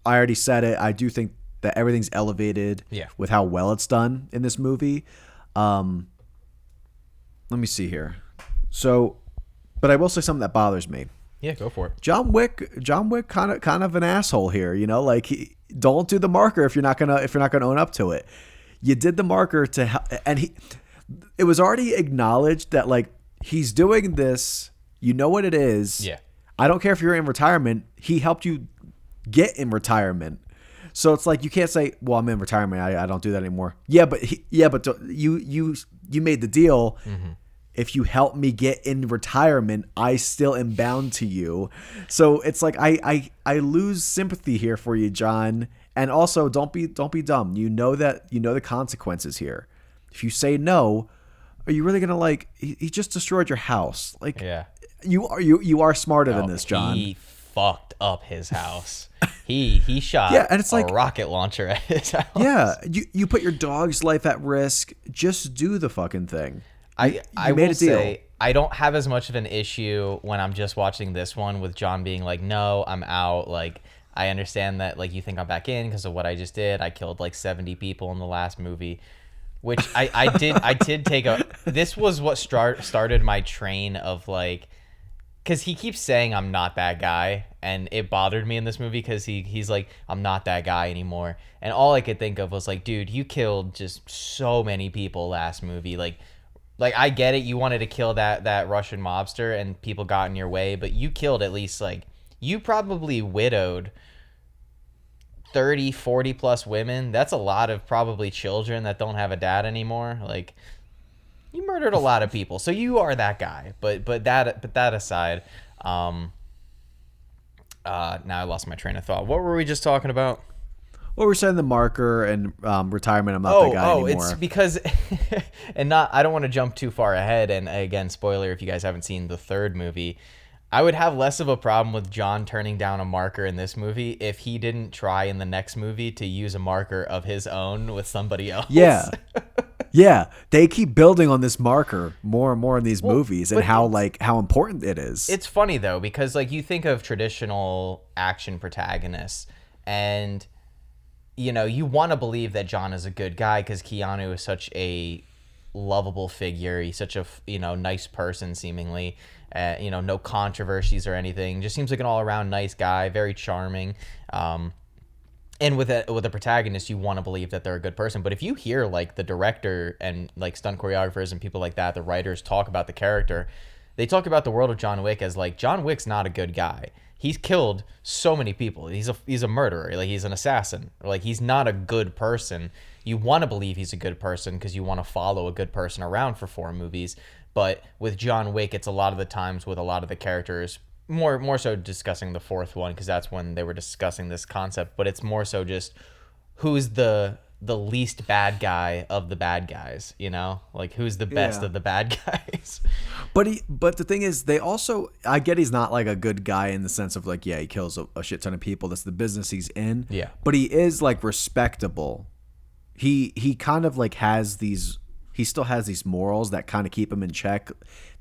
Speaker 3: already said it. I do think that everything's elevated with how well it's done in this movie. Let me see here. So, but I will say something that bothers me.
Speaker 2: Yeah, go for it.
Speaker 3: John Wick kind of an asshole here, like don't do the marker if you're not going to own up to it. You did the marker and it was already acknowledged that like he's doing this, what it is.
Speaker 2: Yeah.
Speaker 3: I don't care if you're in retirement. He helped you get in retirement. So it's like you can't say, "Well, I'm in retirement. I don't do that anymore." Yeah, but you made the deal. Mm-hmm. If you help me get in retirement, I still am bound to you. So it's like I lose sympathy here for you, John. And also don't be dumb. You know the consequences here. If you say no, are you really gonna like? He just destroyed your house. Like, you are smarter than this, John.
Speaker 2: He fucked up his house. He shot
Speaker 3: and it's like
Speaker 2: a rocket launcher at his house.
Speaker 3: Yeah, you put your dog's life at risk. Just do the fucking thing.
Speaker 2: I will say I don't have as much of an issue when I'm just watching this one with John being like, no, I'm out. Like, I understand that like you think I'm back in because of what I just did. I killed like 70 people in the last movie. Which I did take this was what started my train of like, because he keeps saying I'm not that guy, and it bothered me in this movie because he's like, I'm not that guy anymore, and all I could think of was like, dude, you killed just so many people last movie, like I get it, you wanted to kill that Russian mobster and people got in your way, but you killed at least like, you probably widowed 30, 40 plus women. That's a lot of probably children that don't have a dad anymore. Like, you murdered a lot of people, so you are that guy. But that aside, now I lost my train of thought. What were we just talking about?
Speaker 3: Well, we're saying the marker and retirement. I'm not that guy anymore.
Speaker 2: It's because, and not. I don't want to jump too far ahead. And again, spoiler if you guys haven't seen the third movie. I would have less of a problem with John turning down a marker in this movie if he didn't try in the next movie to use a marker of his own with somebody else.
Speaker 3: Yeah. Yeah. They keep building on this marker more and more in these movies and how important it is.
Speaker 2: It's funny though, because like you think of traditional action protagonists and you want to believe that John is a good guy because Keanu is such a lovable figure. He's such a nice person seemingly. No controversies or anything. Just seems like an all-around nice guy, very charming. And with a protagonist, you want to believe that they're a good person. But if you hear like the director and like stunt choreographers and people like that, the writers talk about the character, they talk about the world of John Wick as like John Wick's not a good guy. He's killed so many people. He's a murderer. Like he's an assassin. Like he's not a good person. You want to believe he's a good person because you want to follow a good person around for 4 movies. But with John Wick, it's a lot of the times with a lot of the characters, more so discussing the 4th one because that's when they were discussing this concept. But it's more so just who's the least bad guy of the bad guys, you know, like who's the best of the bad guys.
Speaker 3: But the thing is, they also, I get he's not like a good guy in the sense of like, yeah, he kills a shit ton of people. That's the business he's in.
Speaker 2: Yeah.
Speaker 3: But he is like respectable. He kind of like he still has these morals that kind of keep him in check.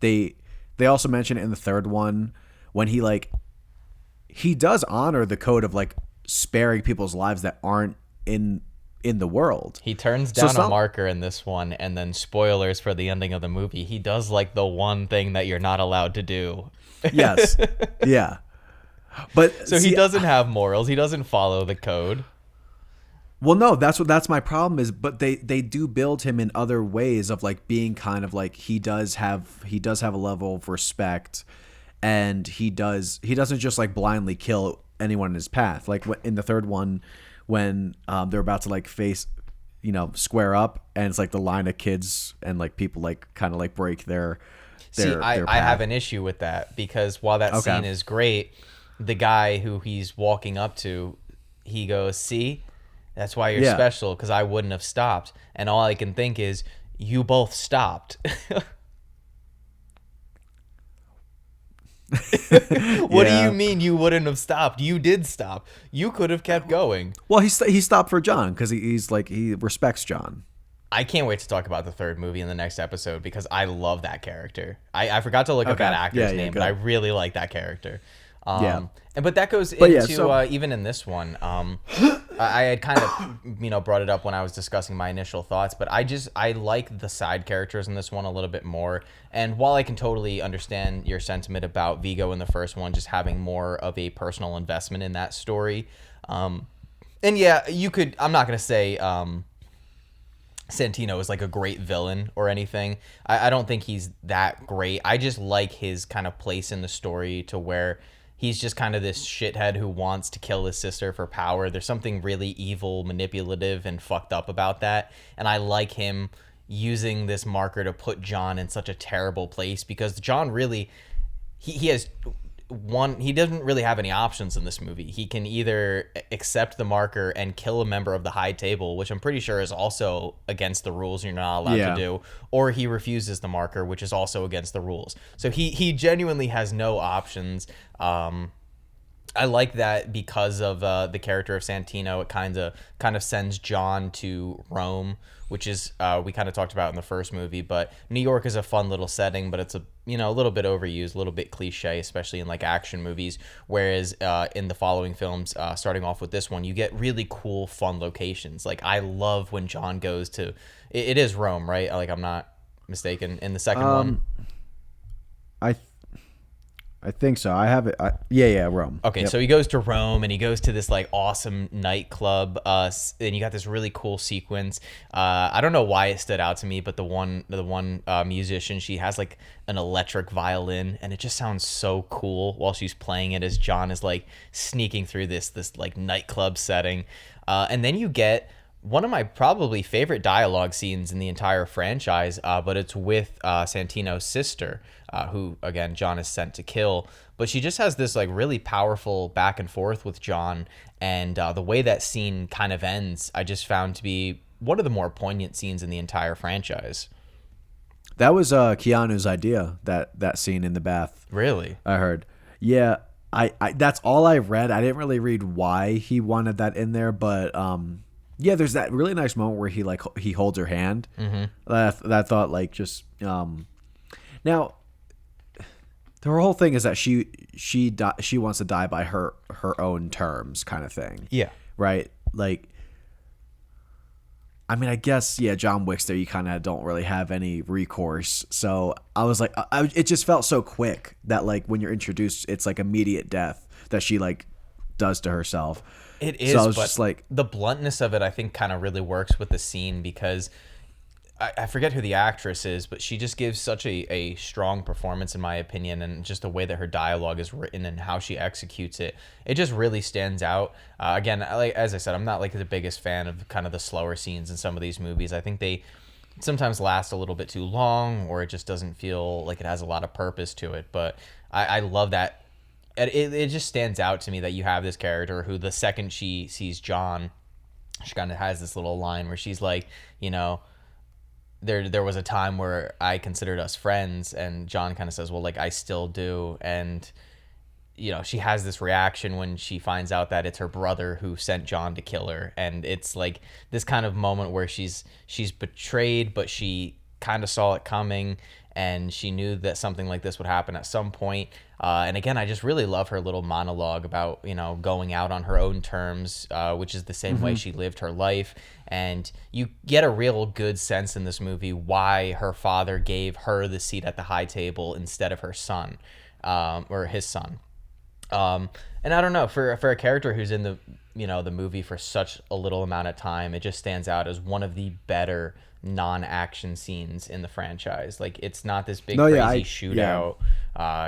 Speaker 3: They also mention it in the 3rd one when he does honor the code of like sparing people's lives that aren't in the world.
Speaker 2: He turns down a marker in this one, and then spoilers for the ending of the movie, he does like the one thing that you're not allowed to do.
Speaker 3: Yes. Yeah. But
Speaker 2: so he doesn't have morals. He doesn't follow the code.
Speaker 3: Well, no, that's my problem is, but they do build him in other ways of like being kind of like he does have a level of respect, and he doesn't just like blindly kill anyone in his path. Like in the 3rd one, when they're about to like face, square up, and it's like the line of kids and like people like kind of like break their
Speaker 2: I have an issue with that because while that scene is great, the guy who he's walking up to, he goes, "See, that's why you're special, because I wouldn't have stopped." And all I can think is, you both stopped. What do you mean you wouldn't have stopped? You did stop. You could have kept going.
Speaker 3: Well, he stopped for John because he respects John.
Speaker 2: I can't wait to talk about the 3rd movie in the next episode because I love that character. I forgot to look up that actor's name, but I really like that character. But that goes into even in this one. I had kind of brought it up when I was discussing my initial thoughts, but I like the side characters in this one a little bit more. And while I can totally understand your sentiment about Vigo in the first one, just having more of a personal investment in that story, and yeah, you could. I'm not gonna say Santino is like a great villain or anything. I don't think he's that great. I just like his kind of place in the story to where he's just kind of this shithead who wants to kill his sister for power. There's something really evil, manipulative, and fucked up about that. And I like him using this marker to put John in such a terrible place because John really, he doesn't really have any options in this movie. He can either accept the marker and kill a member of the High Table, which I'm pretty sure is also against the rules, you're not allowed to do, or he refuses the marker, which is also against the rules. So he genuinely has no options. I like that because of the character of Santino. It kind of sends John to Rome, which is we kind of talked about in the first movie. But New York is a fun little setting, but it's a little bit overused, a little bit cliche, especially in like action movies. Whereas in the following films, starting off with this one, you get really cool, fun locations. Like I love when John goes to it is Rome, right? Like I'm not mistaken in the second one.
Speaker 3: I think so. I have it. Rome.
Speaker 2: Okay, yep. So he goes to Rome and he goes to this like awesome nightclub. And you got this really cool sequence. I don't know why it stood out to me, but the one musician, she has like an electric violin, and it just sounds so cool while she's playing it as John is like sneaking through this like nightclub setting. And then you get one of my probably favorite dialogue scenes in the entire franchise, but it's with Santino's sister, who, again, John is sent to kill. But she just has this like really powerful back and forth with John, and the way that scene kind of ends, I just found to be one of the more poignant scenes in the entire franchise.
Speaker 3: That was Keanu's idea, that scene in the bath.
Speaker 2: Really?
Speaker 3: I heard. Yeah, I that's all I read. I didn't really read why he wanted that in there, but yeah, there's that really nice moment where he holds her hand. Mm-hmm. That thought like just now. Her whole thing is that she wants to die by her own terms, kind of thing.
Speaker 2: Yeah.
Speaker 3: Right. Like, I mean, I guess John Wick's there. You kind of don't really have any recourse. So I was like, it just felt so quick that like when you're introduced, it's like immediate death that she like does to herself.
Speaker 2: It is, so I was just like, the bluntness of it, I think, kind of really works with the scene because I forget who the actress is, but she just gives such a strong performance, in my opinion, and just the way that her dialogue is written and how she executes it. It just really stands out. Again, as I said, I'm not like the biggest fan of kind of the slower scenes in some of these movies. I think they sometimes last a little bit too long, or it just doesn't feel like it has a lot of purpose to it. But I love that. It just stands out to me that you have this character who, the second she sees John, she kind of has this little line where she's like, there was a time where I considered us friends, and John kind of says, well, like, I still do. And she has this reaction when she finds out that it's her brother who sent John to kill her, and it's like this kind of moment where she's betrayed, but she kind of saw it coming, and she knew that something like this would happen at some point. And again, I just really love her little monologue about, going out on her own terms, which is the same way she lived her life. And you get a real good sense in this movie why her father gave her the seat at the high table instead of her son, or his son. And I don't know, for a character who's in the movie for such a little amount of time, it just stands out as one of the better non-action scenes in the franchise. Like, it's not this big crazy shootout.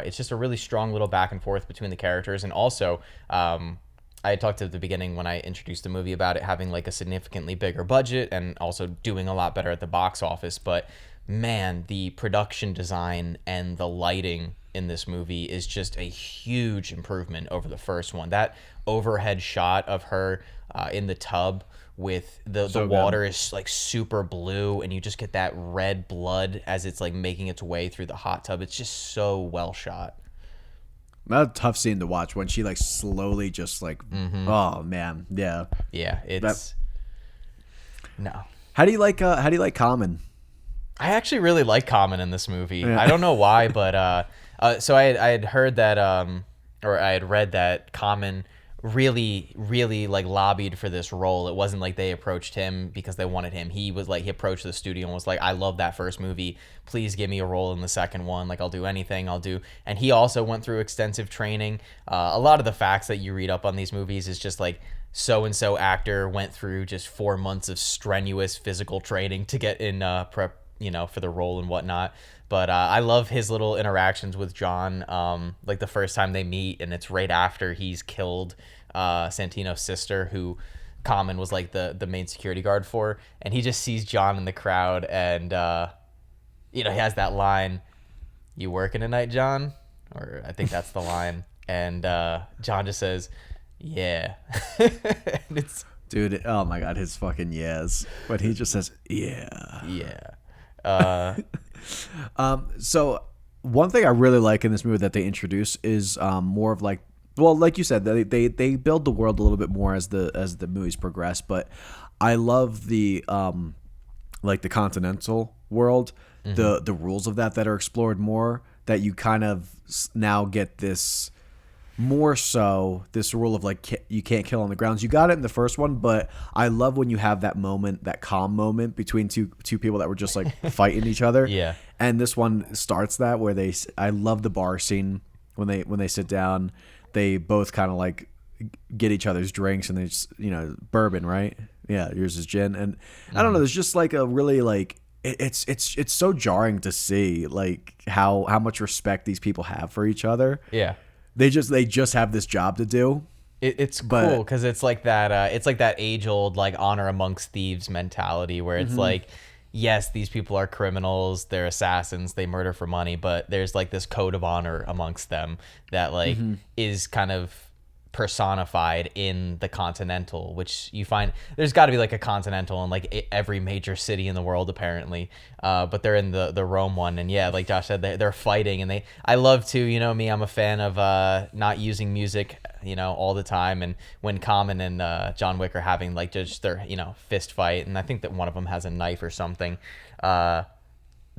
Speaker 2: It's just a really strong little back and forth between the characters. And also, I had talked at the beginning when I introduced the movie about it having like a significantly bigger budget and also doing a lot better at the box office. But man, the production design and the lighting in this movie is just a huge improvement over the first one. That overhead shot of her in the tub with the water is like super blue, and you just get that red blood as it's like making its way through the hot tub. It's just so well shot.
Speaker 3: That's a tough scene to watch when she like slowly just like, oh man, yeah,
Speaker 2: it's no.
Speaker 3: How do you like Common?
Speaker 2: I actually really like Common in this movie. Yeah. I don't know why, but so I had heard that, or I had read that Common really like lobbied for this role. It wasn't like they approached him because they wanted him. He approached the studio and was like, I love that first movie, please give me a role in the second one. Like, I'll do anything. And he also went through extensive training. A lot of the facts that you read up on these movies is just like, so-and-so actor went through just 4 months of strenuous physical training to get in prep, for the role and whatnot. But I love his little interactions with John, like the first time they meet, and it's right after he's killed Santino's sister, who Common was like the main security guard for, and he just sees John in the crowd, and he has that line, "You working tonight, John?" Or I think that's the line, and John just says, "Yeah." And it's,
Speaker 3: dude, oh my god, his fucking yes, but he just says, "Yeah,
Speaker 2: yeah."
Speaker 3: So one thing I really like in this movie that they introduce is more of like, well, like you said, they build the world a little bit more as the movies progress. But I love the like the Continental world, the rules of that are explored more. That you kind of now get this more so this rule of like you can't kill on the grounds. You got it in the first one, but I love when you have that moment, that calm moment between two people that were just like fighting each other.
Speaker 2: Yeah.
Speaker 3: And this one starts that where I love the bar scene when they sit down, they both kind of like get each other's drinks, and they just, bourbon, right? Yeah, yours is gin, and I don't know. There's just like a really like it's so jarring to see like how much respect these people have for each other.
Speaker 2: Yeah.
Speaker 3: They just have this job to do.
Speaker 2: It's cool because it's like that age old like honor amongst thieves mentality where it's like, yes, these people are criminals, they're assassins, they murder for money, but there's like this code of honor amongst them that like is kind of personified in the Continental, which you find there's got to be like a Continental in like every major city in the world apparently, but they're in the Rome one, and yeah, like Josh said, they're fighting, and I love to, me, I'm a fan of not using music all the time, and when Common and John Wick are having like just their fist fight, and I think that one of them has a knife or something,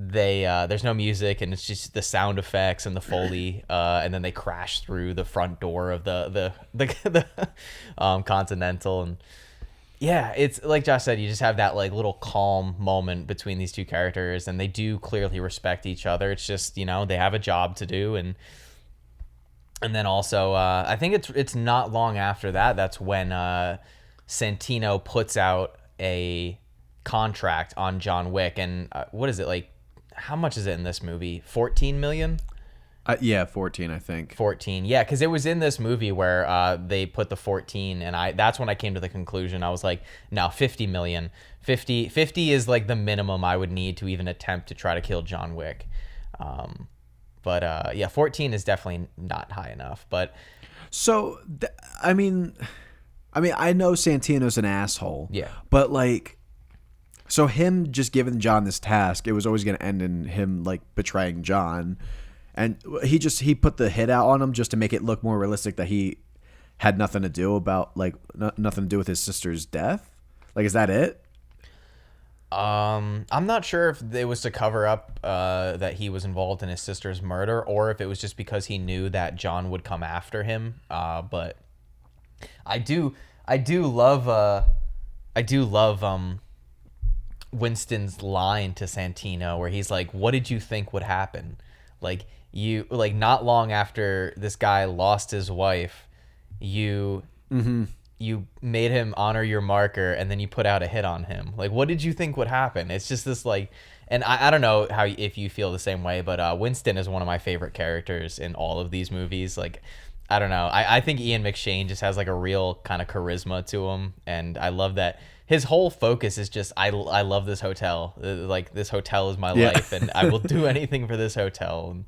Speaker 2: there's no music, and it's just the sound effects and the Foley, and then they crash through the front door of the Continental, and yeah, it's like Josh said, you just have that like little calm moment between these two characters, and they do clearly respect each other. It's just they have a job to do, and then also I think it's not long after that's when Santino puts out a contract on John Wick, and what is it like? How much is it in this movie? 14 million?
Speaker 3: Yeah, 14, I think.
Speaker 2: 14. Yeah, because it was in this movie where they put the 14, and that's when I came to the conclusion. I was like, no, 50 million. 50 is like the minimum I would need to even attempt to try to kill John Wick. But yeah, 14 is definitely not high enough. But
Speaker 3: so, I mean, I know Santino's an asshole.
Speaker 2: Yeah.
Speaker 3: But like, so him just giving John this task, it was always going to end in him like betraying John. And he put the hit out on him just to make it look more realistic that he had nothing to do about like nothing to do with his sister's death. Like, is that it?
Speaker 2: I'm not sure if it was to cover up that he was involved in his sister's murder, or if it was just because he knew that John would come after him. But I do love Winston's line to Santino where he's like, "What did you think would happen? Like, you, like, not long after this guy lost his wife, you made him honor your marker, and then you put out a hit on him. Like, what did you think would happen?" It's just this, like, and I don't know if you feel the same way, but Winston is one of my favorite characters in all of these movies. Like, I don't know. I think Ian McShane just has like a real kind of charisma to him, and I love that his whole focus is just, I love this hotel. Like, this hotel is my life, and I will do anything for this hotel. And,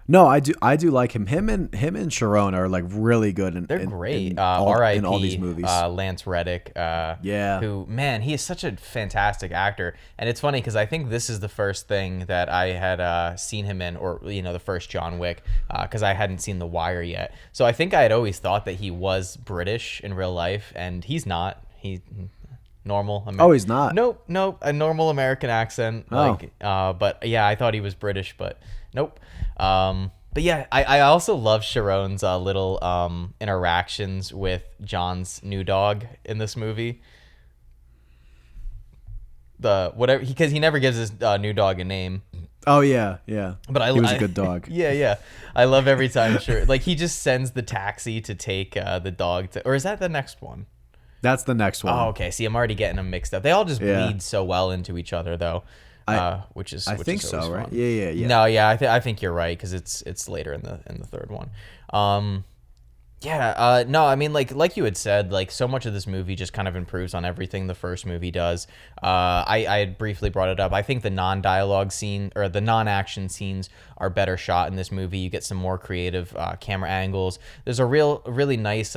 Speaker 3: no, I do like him. Him and Sharon are like really good.
Speaker 2: They're great.
Speaker 3: In
Speaker 2: R.I.P.
Speaker 3: all these movies.
Speaker 2: Lance Reddick.
Speaker 3: Yeah.
Speaker 2: Who, man, he is such a fantastic actor. And it's funny because I think this is the first thing that I had seen him in, or, you know, the first John Wick, because I hadn't seen The Wire yet. So I think I had always thought that he was British in real life, and he's not. He's normal.
Speaker 3: Oh, he's not?
Speaker 2: Nope. A normal American accent.
Speaker 3: Oh.
Speaker 2: Like, but yeah, I thought he was British, but nope. But yeah, I also love Sharon's little interactions with John's new dog in this movie. Because he never gives his new dog a name.
Speaker 3: Oh yeah.
Speaker 2: But
Speaker 3: he was a good dog.
Speaker 2: Yeah. I love every time. Sure, like he just sends the taxi to take the dog to, or is that the next one?
Speaker 3: That's the next one.
Speaker 2: Oh, okay. See, I'm already getting them mixed up. They all just bleed so well into each other, though. Which is
Speaker 3: I think
Speaker 2: is
Speaker 3: so, right?
Speaker 2: Fun.
Speaker 3: Yeah.
Speaker 2: No, yeah, I think you're right because it's later in the third one. No, I mean, like you had said, like so much of this movie just kind of improves on everything the first movie does. I had briefly brought it up. I think the non-dialogue scene or the non-action scenes are better shot in this movie. You get some more creative camera angles. There's a really nice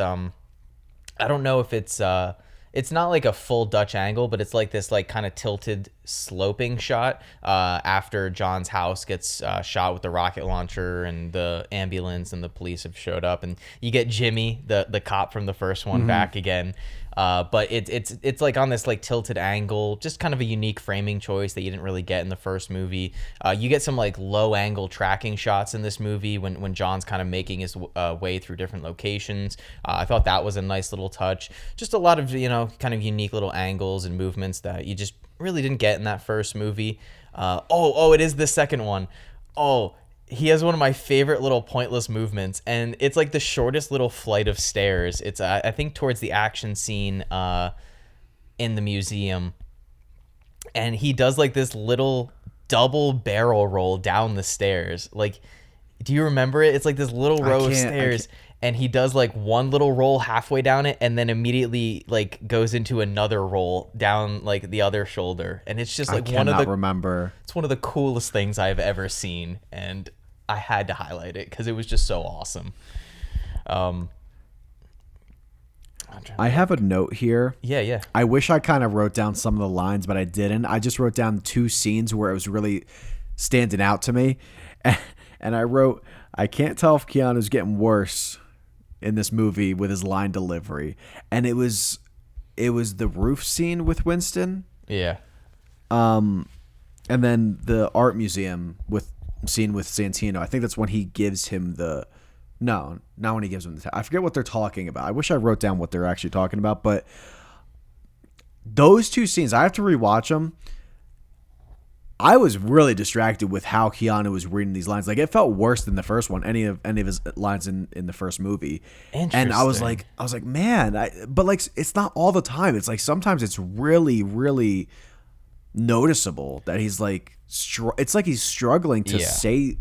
Speaker 2: I don't know if it's not like a full Dutch angle, but it's like this like kind of tilted sloping shot after John's house gets shot with the rocket launcher and the ambulance and the police have showed up, and you get Jimmy, the cop from the first one, back again. But it's like on this like tilted angle, just kind of a unique framing choice that you didn't really get in the first movie. You get some like low angle tracking shots in this movie when John's kind of making his way through different locations. I thought that was a nice little touch. Just a lot of, you know, kind of unique little angles and movements that you just really didn't get in that first movie. It is the second one. He has one of my favorite little pointless movements, and it's like the shortest little flight of stairs. It's I think towards the action scene in the museum, and he does like this little double barrel roll down the stairs. Like, do you remember it? It's like this little row of stairs, and he does like one little roll halfway down it, and then immediately like goes into another roll down like the other shoulder, and it's just like
Speaker 3: remember.
Speaker 2: It's one of the coolest things I've ever seen, and I had to highlight it because it was just so awesome.
Speaker 3: I have a note here.
Speaker 2: Yeah.
Speaker 3: I wish I kind of wrote down some of the lines, but I didn't. I just wrote down two scenes where it was really standing out to me. And I wrote, I can't tell if Keanu's getting worse in this movie with his line delivery. And it was the roof scene with Winston.
Speaker 2: Yeah.
Speaker 3: And then the art museum scene with Santino. I think that's when he gives him not when he gives him I forget what they're talking about. I wish I wrote down what they're actually talking about, but those two scenes, I have to rewatch them. I was really distracted with how Keanu was reading these lines. Like, it felt worse than the first one, any of his lines in the first movie. And I was like, man, but like, it's not all the time. It's like sometimes it's really, really noticeable that he's like, it's like he's struggling to say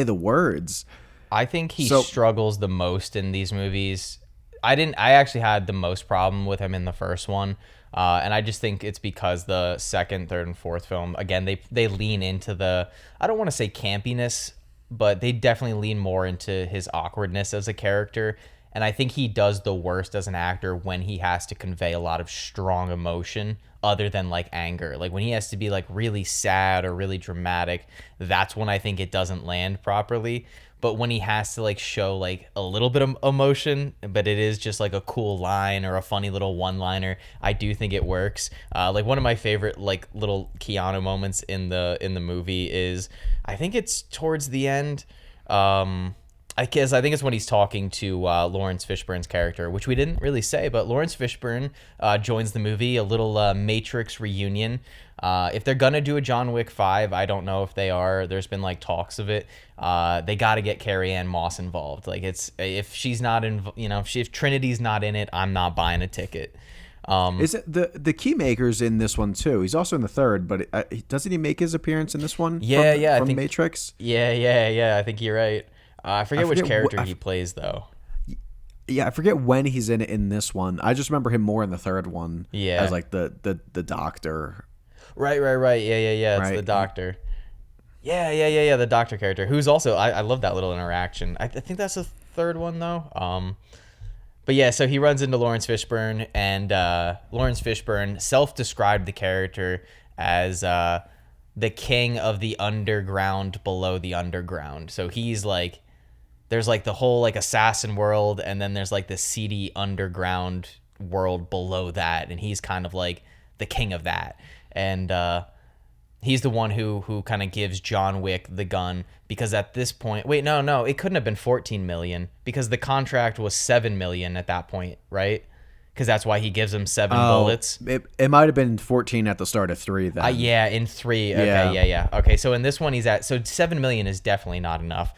Speaker 3: the words.
Speaker 2: I think he struggles the most in these movies. I actually had the most problem with him in the first one. And I just think it's because the second, third, and fourth film, again, they lean into the, I don't want to say campiness, but they definitely lean more into his awkwardness as a character. And I think he does the worst as an actor when he has to convey a lot of strong emotion other than like anger. Like when he has to be like really sad or really dramatic, that's when I think it doesn't land properly. But when he has to like show like a little bit of emotion, but it is just like a cool line or a funny little one-liner, I do think it works. Like one of my favorite like little Keanu moments in the movie is, I think it's towards the end. I think it's when he's talking to Lawrence Fishburne's character, which we didn't really say, but Lawrence Fishburne joins the movie, a little Matrix reunion. If they're gonna do a John Wick 5, I don't know if they are. There's been like talks of it. They got to get Carrie-Anne Moss involved. Like if she's not in, if Trinity's not in it, I'm not buying a ticket.
Speaker 3: Is it the Keymaker's in this one too? He's also in the third, but doesn't he make his appearance in this one?
Speaker 2: Yeah,
Speaker 3: from
Speaker 2: I think,
Speaker 3: Matrix.
Speaker 2: Yeah. I think you're right. I forget which character he plays though.
Speaker 3: Yeah, I forget when he's in this one. I just remember him more in the third one.
Speaker 2: Yeah,
Speaker 3: as like the doctor.
Speaker 2: Right. Yeah. It's the doctor. Yeah. The doctor character, who's also I love that little interaction. I think that's the third one though. But yeah, so he runs into Lawrence Fishburne, and Lawrence Fishburne self-described the character as the king of the underground below the underground. So he's like, there's like the whole like assassin world, and then there's like the seedy underground world below that, and he's kind of like the king of that. And he's the one who kind of gives John Wick the gun, because at this point, wait, no, it couldn't have been 14 million because the contract was 7 million at that point, right? Because that's why he gives him 7 bullets.
Speaker 3: It might have been 14 at the start of 3 then.
Speaker 2: Yeah, in 3. Okay, yeah. Okay, so in this one he's at, so 7 million is definitely not enough.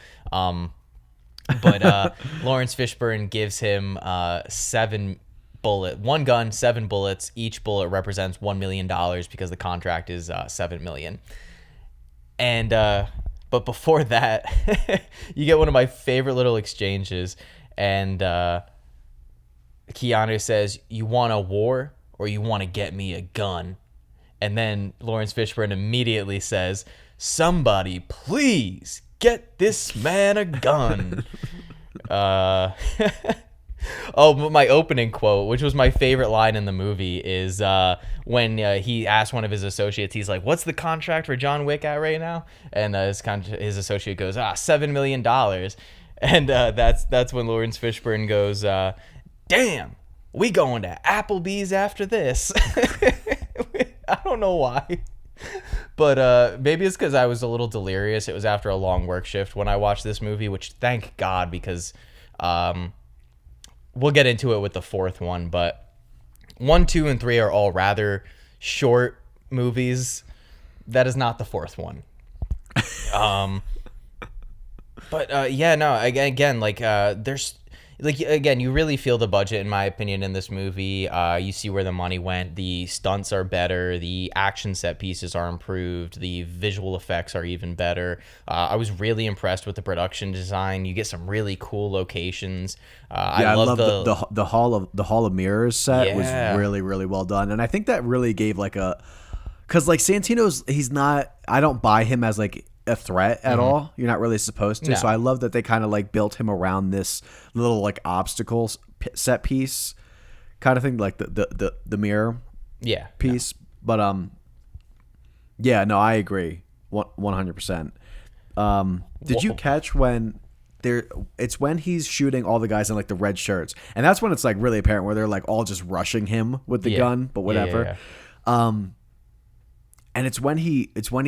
Speaker 2: But Lawrence Fishburne gives him 1 gun, 7 bullets. Each bullet represents $1 million because the contract is 7 million. And but before that, you get one of my favorite little exchanges, and Keanu says, "You want a war or you want to get me a gun?" And then Lawrence Fishburne immediately says, "Somebody please get this man a gun." Oh, my opening quote, which was my favorite line in the movie, is when he asked one of his associates, he's like, "What's the contract for John Wick at right now?" And his associate goes, $7 million. And that's when Lawrence Fishburne goes, "Damn, we going to Applebee's after this." I don't know why. But maybe it's because I was a little delirious. It was after a long work shift when I watched this movie, which thank God, because we'll get into it with the fourth one. But 1, 2, and 3 are all rather short movies. That is not the fourth one. But yeah, no, again, like there's... Like, again, you really feel the budget, in my opinion, in this movie. You see where the money went. The stunts are better. The action set pieces are improved. The visual effects are even better. I was really impressed with the production design. You get some really cool locations.
Speaker 3: I love the Hall of Mirrors set was really, really well done. And I think that really gave like a... Because like Santino's, he's not... I don't buy him as like a threat at all. You're not really supposed to. No. So I love that they kind of like built him around this little like obstacles set piece kind of thing, like the mirror piece. No. But yeah, no, I agree 100%. Did you catch when it's when he's shooting all the guys in like the red shirts, and that's when it's like really apparent where they're like all just rushing him with the gun, but whatever. And it's when he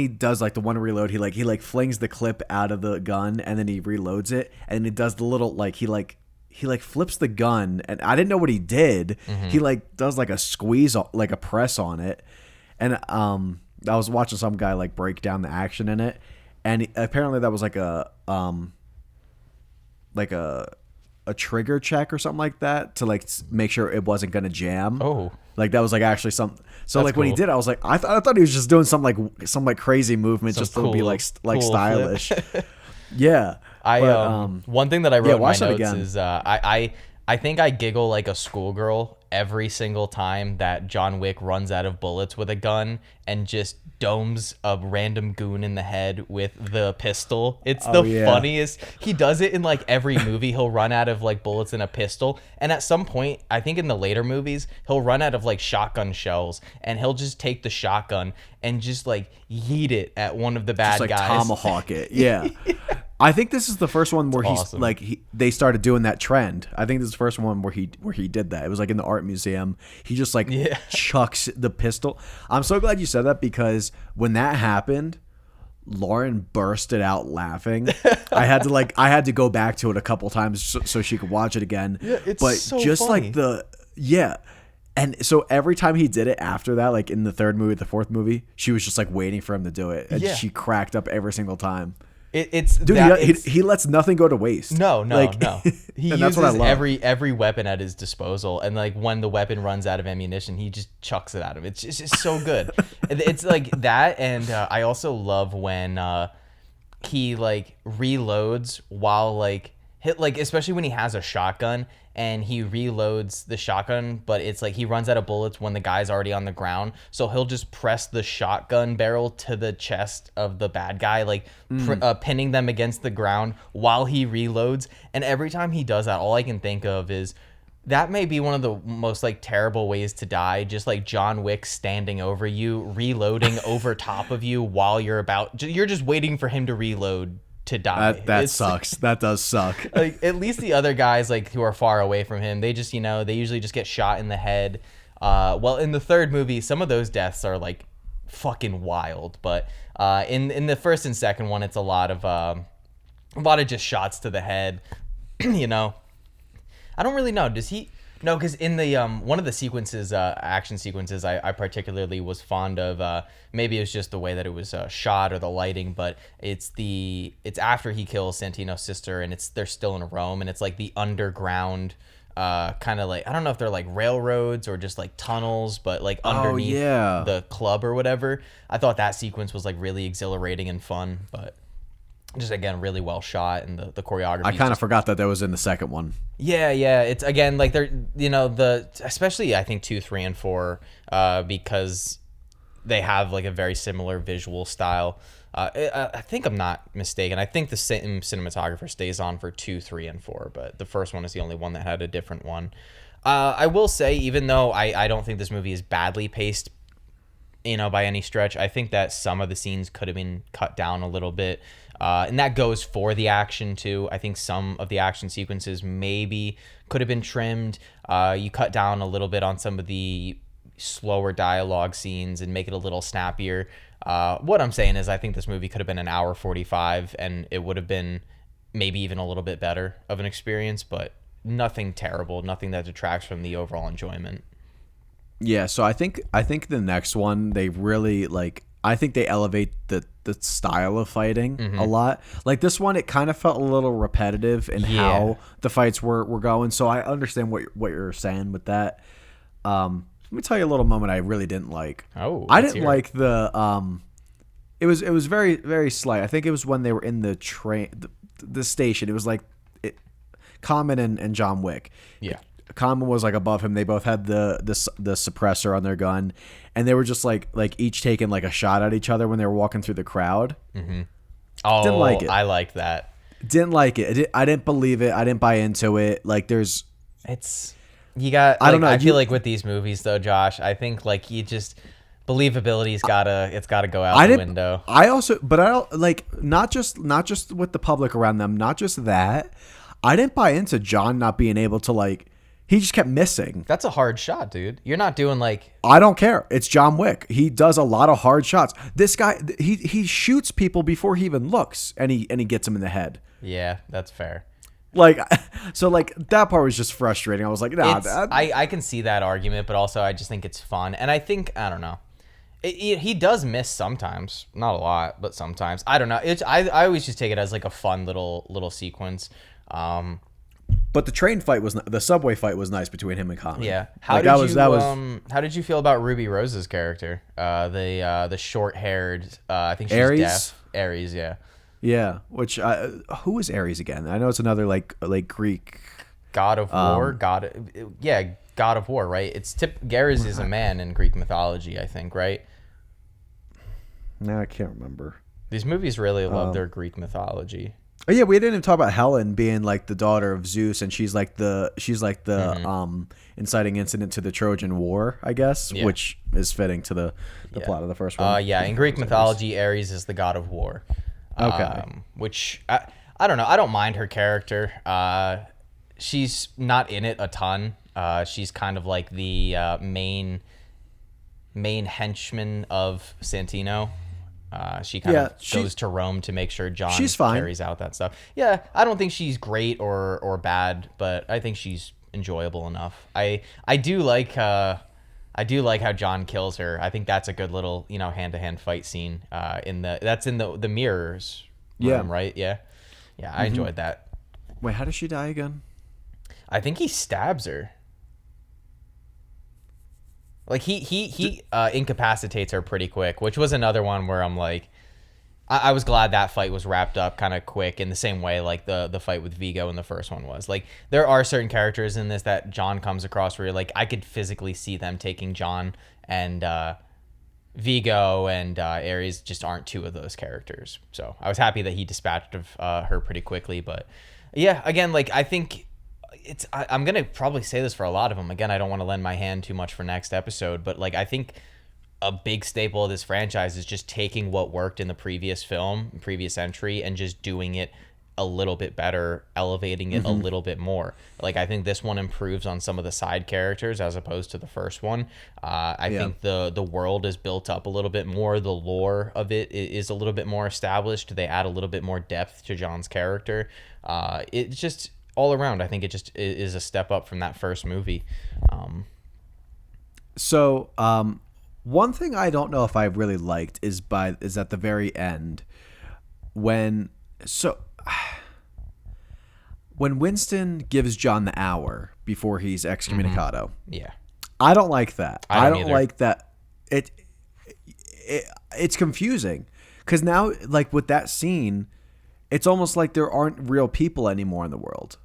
Speaker 3: does like the one reload, he flings the clip out of the gun and then he reloads it, and he does the little like he flips the gun, and I didn't know what he did. He like does like a squeeze, like a press on it, and I was watching some guy like break down the action in it, and apparently that was like a trigger check or something like that to like make sure it wasn't gonna jam.
Speaker 2: Oh,
Speaker 3: like that was like actually something. So
Speaker 2: That's
Speaker 3: like when he
Speaker 2: cool.
Speaker 3: did, I was like, I thought he was just doing some like crazy movement
Speaker 2: Some
Speaker 3: just to
Speaker 2: cool-
Speaker 3: be like
Speaker 2: cool
Speaker 3: stylish. Yeah.
Speaker 2: One thing that I wrote in my
Speaker 3: watch that
Speaker 2: notes
Speaker 3: again.
Speaker 2: is I think I giggle like a schoolgirl every single time that John Wick runs out of bullets with a gun and just domes a random goon in the head with the pistol. It's the funniest. He does it in like every movie. He'll run out of like bullets in a pistol, and at some point, I think in the later movies, he'll run out of like shotgun shells, and he'll just take the shotgun and just like yeet it at one of the bad
Speaker 3: Just like
Speaker 2: guys.
Speaker 3: tomahawk it. Yeah. I think this is the first one where
Speaker 2: awesome.
Speaker 3: they started doing that trend. I think this is the first one where he did that. It was like in the art museum. He just like chucks the pistol. I'm so glad you said that because when that happened, Lauren bursted out laughing. I had to go back to it a couple times so she could watch it again.
Speaker 2: Yeah, it's
Speaker 3: but
Speaker 2: so
Speaker 3: just
Speaker 2: funny.
Speaker 3: like and so every time he did it after that, like in the third movie, the fourth movie, she was just like waiting for him to do it, and she cracked up every single time. He lets nothing go to waste.
Speaker 2: No. He
Speaker 3: and
Speaker 2: uses
Speaker 3: that's what I love.
Speaker 2: every weapon at his disposal, and like when the weapon runs out of ammunition, he just chucks it at him. It's just so good. It's like that, and I also love when he like reloads while like especially when he has a shotgun and he reloads the shotgun, but it's like he runs out of bullets when the guy's already on the ground, so he'll just press the shotgun barrel to the chest of the bad guy, like pinning them against the ground while he reloads. And every time he does that, all I can think of is that may be one of the most like terrible ways to die, just like John Wick standing over you, reloading over top of you while you're just waiting for him to reload to die.
Speaker 3: That sucks. That does suck.
Speaker 2: Like at least the other guys like who are far away from him, they just they usually just get shot in the head. Well, in the third movie, some of those deaths are like fucking wild, but in the first and second one, it's a lot of just shots to the head. I don't really know. Does he? No, because in the one of the sequences, action sequences, I particularly was fond of. Maybe it's just the way that it was shot or the lighting, but it's after he kills Santino's sister, and they're still in Rome, and it's like the underground, kind of like, I don't know if they're like railroads or just like tunnels, but like underneath the club or whatever. I thought that sequence was like really exhilarating and fun, but just again really well shot, and the choreography.
Speaker 3: I kind of forgot that was in the second one.
Speaker 2: Yeah, it's again like they're especially I think 2, 3, and 4 because they have like a very similar visual style. I think I'm not mistaken. I think the same cinematographer stays on for 2, 3, and 4, but the first one is the only one that had a different one. I will say, even though I don't think this movie is badly paced, by any stretch, I think that some of the scenes could have been cut down a little bit. And that goes for the action too. I think some of the action sequences maybe could have been trimmed. You cut down a little bit on some of the slower dialogue scenes and make it a little snappier. What I'm saying is I think this movie could have been an hour 45 and it would have been maybe even a little bit better of an experience, but nothing terrible, nothing that detracts from the overall enjoyment.
Speaker 3: Yeah, so I think the next one, they really I think they elevate the style of fighting a lot. Like this one, it kind of felt a little repetitive in how the fights were going. So I understand what you're saying with that. Let me tell you a little moment I really didn't like. I didn't like the it was very, very slight. I think it was when they were in the train, the station. It was like Common and John Wick.
Speaker 2: Yeah.
Speaker 3: Common was like above him. They both had the suppressor on their gun, and they were just like each taking like a shot at each other when they were walking through the crowd.
Speaker 2: Mm-hmm. Oh,
Speaker 3: didn't like it.
Speaker 2: I liked that.
Speaker 3: Didn't like it. I didn't believe it. I didn't buy into it. Like
Speaker 2: you got.
Speaker 3: I don't know.
Speaker 2: I feel like with these movies though, Josh, I think like you just believability's gotta go out the window.
Speaker 3: I don't like not just with the public around them. Not just that. I didn't buy into John not being able to he just kept missing.
Speaker 2: That's a hard shot, dude. You're not doing
Speaker 3: I don't care. It's John Wick. He does a lot of hard shots. This guy, he shoots people before he even looks, and he gets him in the head.
Speaker 2: Yeah, that's fair.
Speaker 3: That part was just frustrating. I was like, nah.
Speaker 2: I can see that argument, but also I just think it's fun, and I think I don't know. He does miss sometimes, not a lot, but sometimes. I don't know. I always just take it as like a fun little sequence.
Speaker 3: But the subway fight was nice between him and Common.
Speaker 2: Yeah.
Speaker 3: How
Speaker 2: did you feel about Ruby Rose's character? The short haired. I think she's
Speaker 3: Ares?
Speaker 2: deaf. Ares, yeah.
Speaker 3: Yeah. Which who is Ares again? I know it's another like Greek
Speaker 2: God of War. God of War. Right. Ares is a man in Greek mythology, I think. Right.
Speaker 3: No, I can't remember.
Speaker 2: These movies really love their Greek mythology.
Speaker 3: Oh yeah, we didn't even talk about Helen being like the daughter of Zeus, and she's like the inciting incident to the Trojan War, I guess, which is fitting to the plot of the first one.
Speaker 2: In Greek mythology, Ares is the god of war.
Speaker 3: Okay.
Speaker 2: Which I don't know. I don't mind her character. She's not in it a ton. She's kind of like the main henchman of Santino. She kind of goes to Rome to make sure John carries out that stuff. Yeah, I don't think she's great or bad, but I think she's enjoyable enough. I do like how John kills her. I think that's a good little hand-to-hand fight scene in the mirrors room, right? Yeah, I enjoyed that.
Speaker 3: Wait, how does she die again?
Speaker 2: I think he stabs her. Like he incapacitates her pretty quick, which was another one where I'm like, I was glad that fight was wrapped up kind of quick in the same way like the fight with Vigo in the first one was. Like there are certain characters in this that John comes across where you're like, I could physically see them taking John, and Vigo and Ares just aren't two of those characters. So I was happy that he dispatched of her pretty quickly. But yeah, again, like I think. I'm gonna probably say this for a lot of them. Again, I don't want to lend my hand too much for next episode, but like I think a big staple of this franchise is just taking what worked in the previous film, previous entry, and just doing it a little bit better, elevating it a little bit more. Like I think this one improves on some of the side characters as opposed to the first one. I think the world is built up a little bit more. The lore of it is a little bit more established. They add a little bit more depth to John's character. It's just all around, I think it just is a step up from that first movie.
Speaker 3: So one thing I don't know if I really liked is at the very end when Winston gives John the hour before he's excommunicado.
Speaker 2: Yeah,
Speaker 3: I don't like that. I don't
Speaker 2: either.
Speaker 3: like that. It's confusing because now, like with that scene, it's almost like there aren't real people anymore in the world.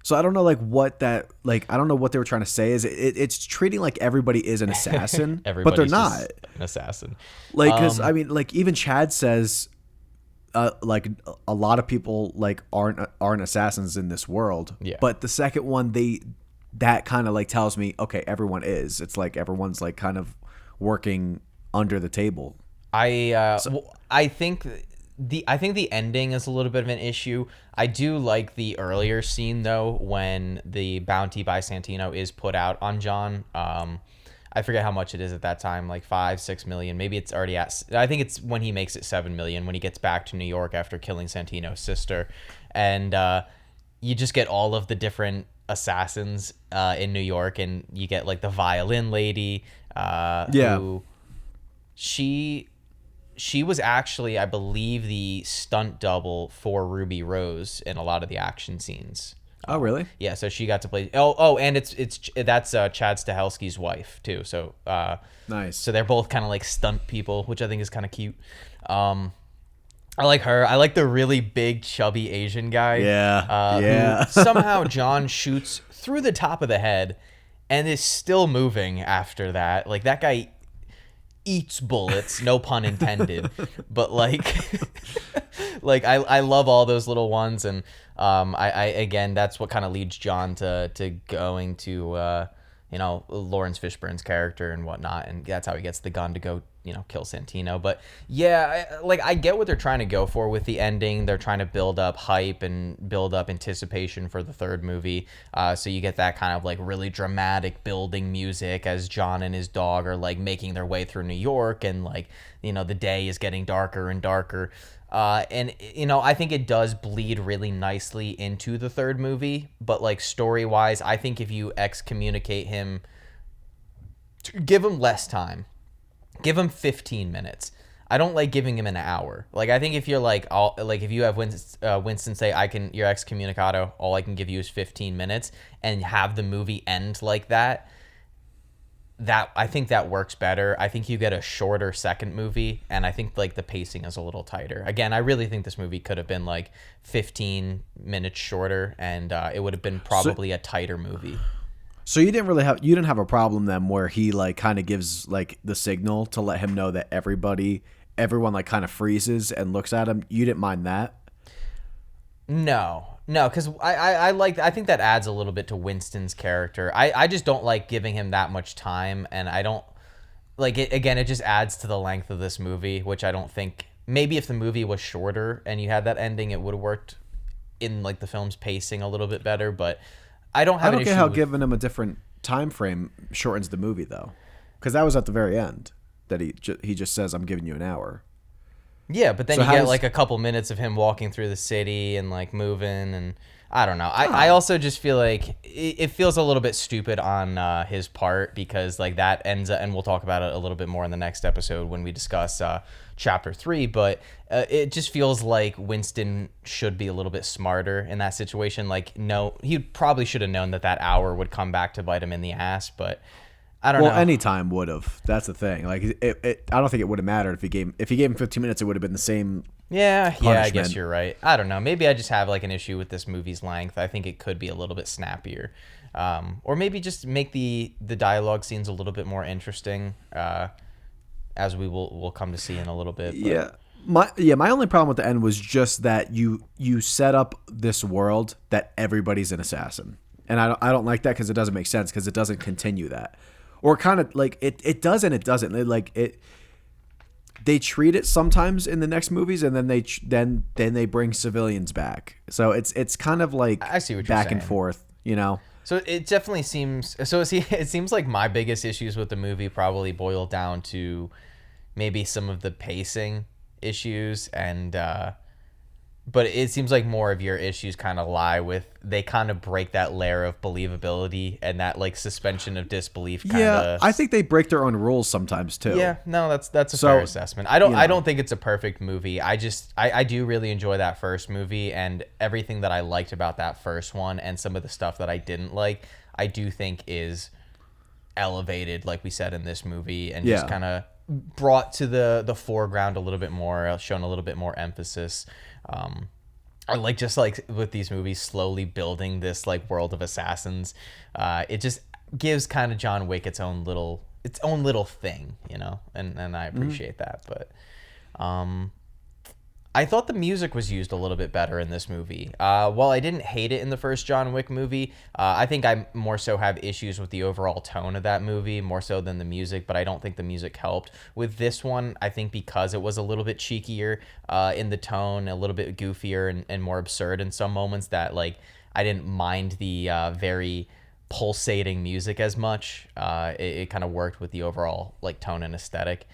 Speaker 3: So I don't know, like what that, like I don't know what they were trying to say. Is it's treating like everybody is an assassin, but they're not
Speaker 2: an assassin.
Speaker 3: Like, because I mean, like even Chad says, like a lot of people like aren't assassins in this world.
Speaker 2: Yeah.
Speaker 3: But the second one, that kind of like tells me, okay, everyone is. It's like everyone's like kind of working under the table.
Speaker 2: I think the ending is a little bit of an issue. I do like the earlier scene though when the bounty by Santino is put out on John. I forget how much it is at that time, like 5-6 million. Maybe it's already at. I think it's when he makes it 7 million when he gets back to New York after killing Santino's sister, and you just get all of the different assassins in New York, and you get like the violin lady. Who she was actually, I believe, the stunt double for Ruby Rose in a lot of the action scenes.
Speaker 3: Oh, really?
Speaker 2: Yeah, so she got to play. And that's Chad Stahelski's wife too. So
Speaker 3: nice.
Speaker 2: So they're both kind of like stunt people, which I think is kind of cute. I like her. I like the really big, chubby Asian guy.
Speaker 3: Yeah.
Speaker 2: Who somehow John shoots through the top of the head, and is still moving after that. Like that guy eats bullets, no pun intended, but like I love all those little ones, and I again, that's what kind of leads John to going to Lawrence Fishburne's character and whatnot, and that's how he gets the gun to go kill Santino. But yeah, I get what they're trying to go for with the ending. They're trying to build up hype and build up anticipation for the third movie, so you get that kind of like really dramatic building music as John and his dog are like making their way through New York, and like the day is getting darker and darker. And I think it does bleed really nicely into the third movie, but like story wise, I think if you excommunicate him, give him less time, give him 15 minutes. I don't like giving him an hour. Like, I think if you're like, if you have Winston say, you're excommunicado, all I can give you is 15 minutes, and have the movie end like that, I think that works better. I think you get a shorter second movie, and I think like the pacing is a little tighter. Again, I really think this movie could have been like 15 minutes shorter, and it would have been probably a tighter movie.
Speaker 3: So you didn't have a problem then where he like kind of gives like the signal to let him know that everyone like kind of freezes and looks at him. You didn't mind that?
Speaker 2: No, because I think that adds a little bit to Winston's character. I just don't like giving him that much time, and I don't like it. Again, it just adds to the length of this movie, which I don't think. Maybe if the movie was shorter and you had that ending, it would have worked in like the film's pacing a little bit better. But I don't
Speaker 3: get how giving him a different time frame shortens the movie though, because that was at the very end that he just says, "I'm giving you an hour."
Speaker 2: Yeah, but then you get like a couple minutes of him walking through the city and like moving, and I don't know. I also just feel like it feels a little bit stupid on his part, because like that ends up, and we'll talk about it a little bit more in the next episode when we discuss chapter 3, but it just feels like Winston should be a little bit smarter in that situation. Like, no, he probably should have known that hour would come back to bite him in the ass, but I don't know.
Speaker 3: Well, any time would have. That's the thing. Like, I don't think it would have mattered if he gave him 15 minutes. It would have been the same.
Speaker 2: Yeah, I guess you're right. I don't know. Maybe I just have like an issue with this movie's length. I think it could be a little bit snappier, or maybe just make the dialogue scenes a little bit more interesting, as we'll come to see in a little bit. But.
Speaker 3: Yeah. My only problem with the end was just that you set up this world that everybody's an assassin, and I don't like that, because it doesn't make sense, because it doesn't continue that. Or kind of like it does and it doesn't. They treat it sometimes in the next movies, and then they bring civilians back. So it's kind of like
Speaker 2: I see what you're
Speaker 3: back
Speaker 2: saying.
Speaker 3: And forth, you know.
Speaker 2: So it definitely seems. So it seems like my biggest issues with the movie probably boil down to maybe some of the pacing issues, and but it seems like more of your issues kind of lie with, they kind of break that layer of believability and that like suspension of disbelief kind of.
Speaker 3: Yeah, I think they break their own rules sometimes too.
Speaker 2: Yeah, no, that's a fair assessment. I don't think it's a perfect movie. I do really enjoy that first movie, and everything that I liked about that first one, and some of the stuff that I didn't like, I do think is elevated, like we said, in this movie, and just kind of brought to the foreground a little bit more, shown a little bit more emphasis. I like, just like with these movies, slowly building this like world of assassins. It just gives kind of John Wick its own little thing, you know, and I appreciate that. But I thought the music was used a little bit better in this movie. While I didn't hate it in the first John Wick movie, I think I more so have issues with the overall tone of that movie, more so than the music, but I don't think the music helped. With this one, I think because it was a little bit cheekier in the tone, a little bit goofier and more absurd in some moments, that like I didn't mind the very pulsating music as much. It kind of worked with the overall like tone and aesthetic.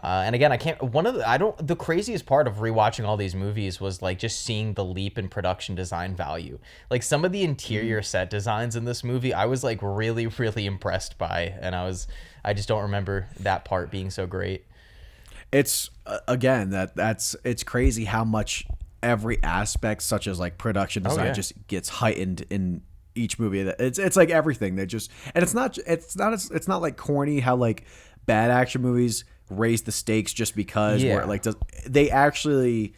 Speaker 2: And again, the craziest part of rewatching all these movies was like just seeing the leap in production design value. Like some of the interior set designs in this movie, I was like really, really impressed by, and I just don't remember that part being so great.
Speaker 3: It's again, it's crazy how much every aspect, such as like production design, just gets heightened in each movie. It's like everything. They just, and it's not like corny how like bad action movies raise the stakes just because where it like it actually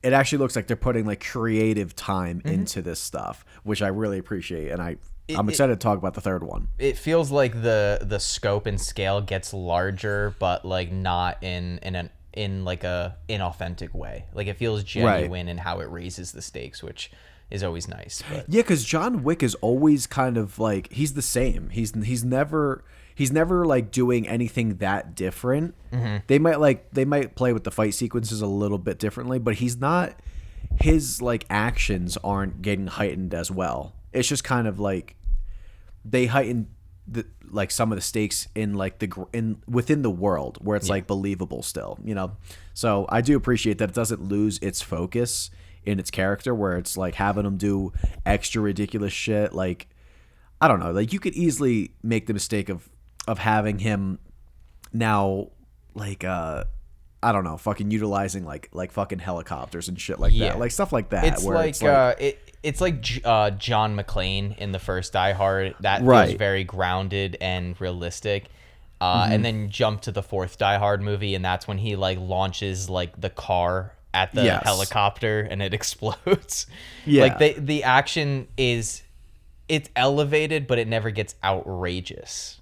Speaker 3: looks like they're putting like creative time into this stuff, which I really appreciate, and I'm excited to talk about the third one.
Speaker 2: It feels like the scope and scale gets larger, but like not in like a inauthentic way. Like it feels genuine in how it raises the stakes, which is always nice. But.
Speaker 3: Yeah, because John Wick is always kind of like, he's the same. He's never like doing anything that different. They might play with the fight sequences a little bit differently, but he's not. His like actions aren't getting heightened as well. It's just kind of like they heighten like some of the stakes in like within the world where it's like believable still, you know. So I do appreciate that it doesn't lose its focus in its character, where it's like having him do extra ridiculous shit. Like I don't know, like you could easily make the mistake of having him now I don't know, fucking utilizing like fucking helicopters and shit like that, like stuff like that.
Speaker 2: It's it's like John McClane in the first Die Hard. That
Speaker 3: Right.
Speaker 2: feels very grounded and realistic. And then jump to the fourth Die Hard movie, and that's when he like launches like the car at the helicopter and it explodes.
Speaker 3: Yeah.
Speaker 2: Like the action it's elevated, but it never gets outrageous.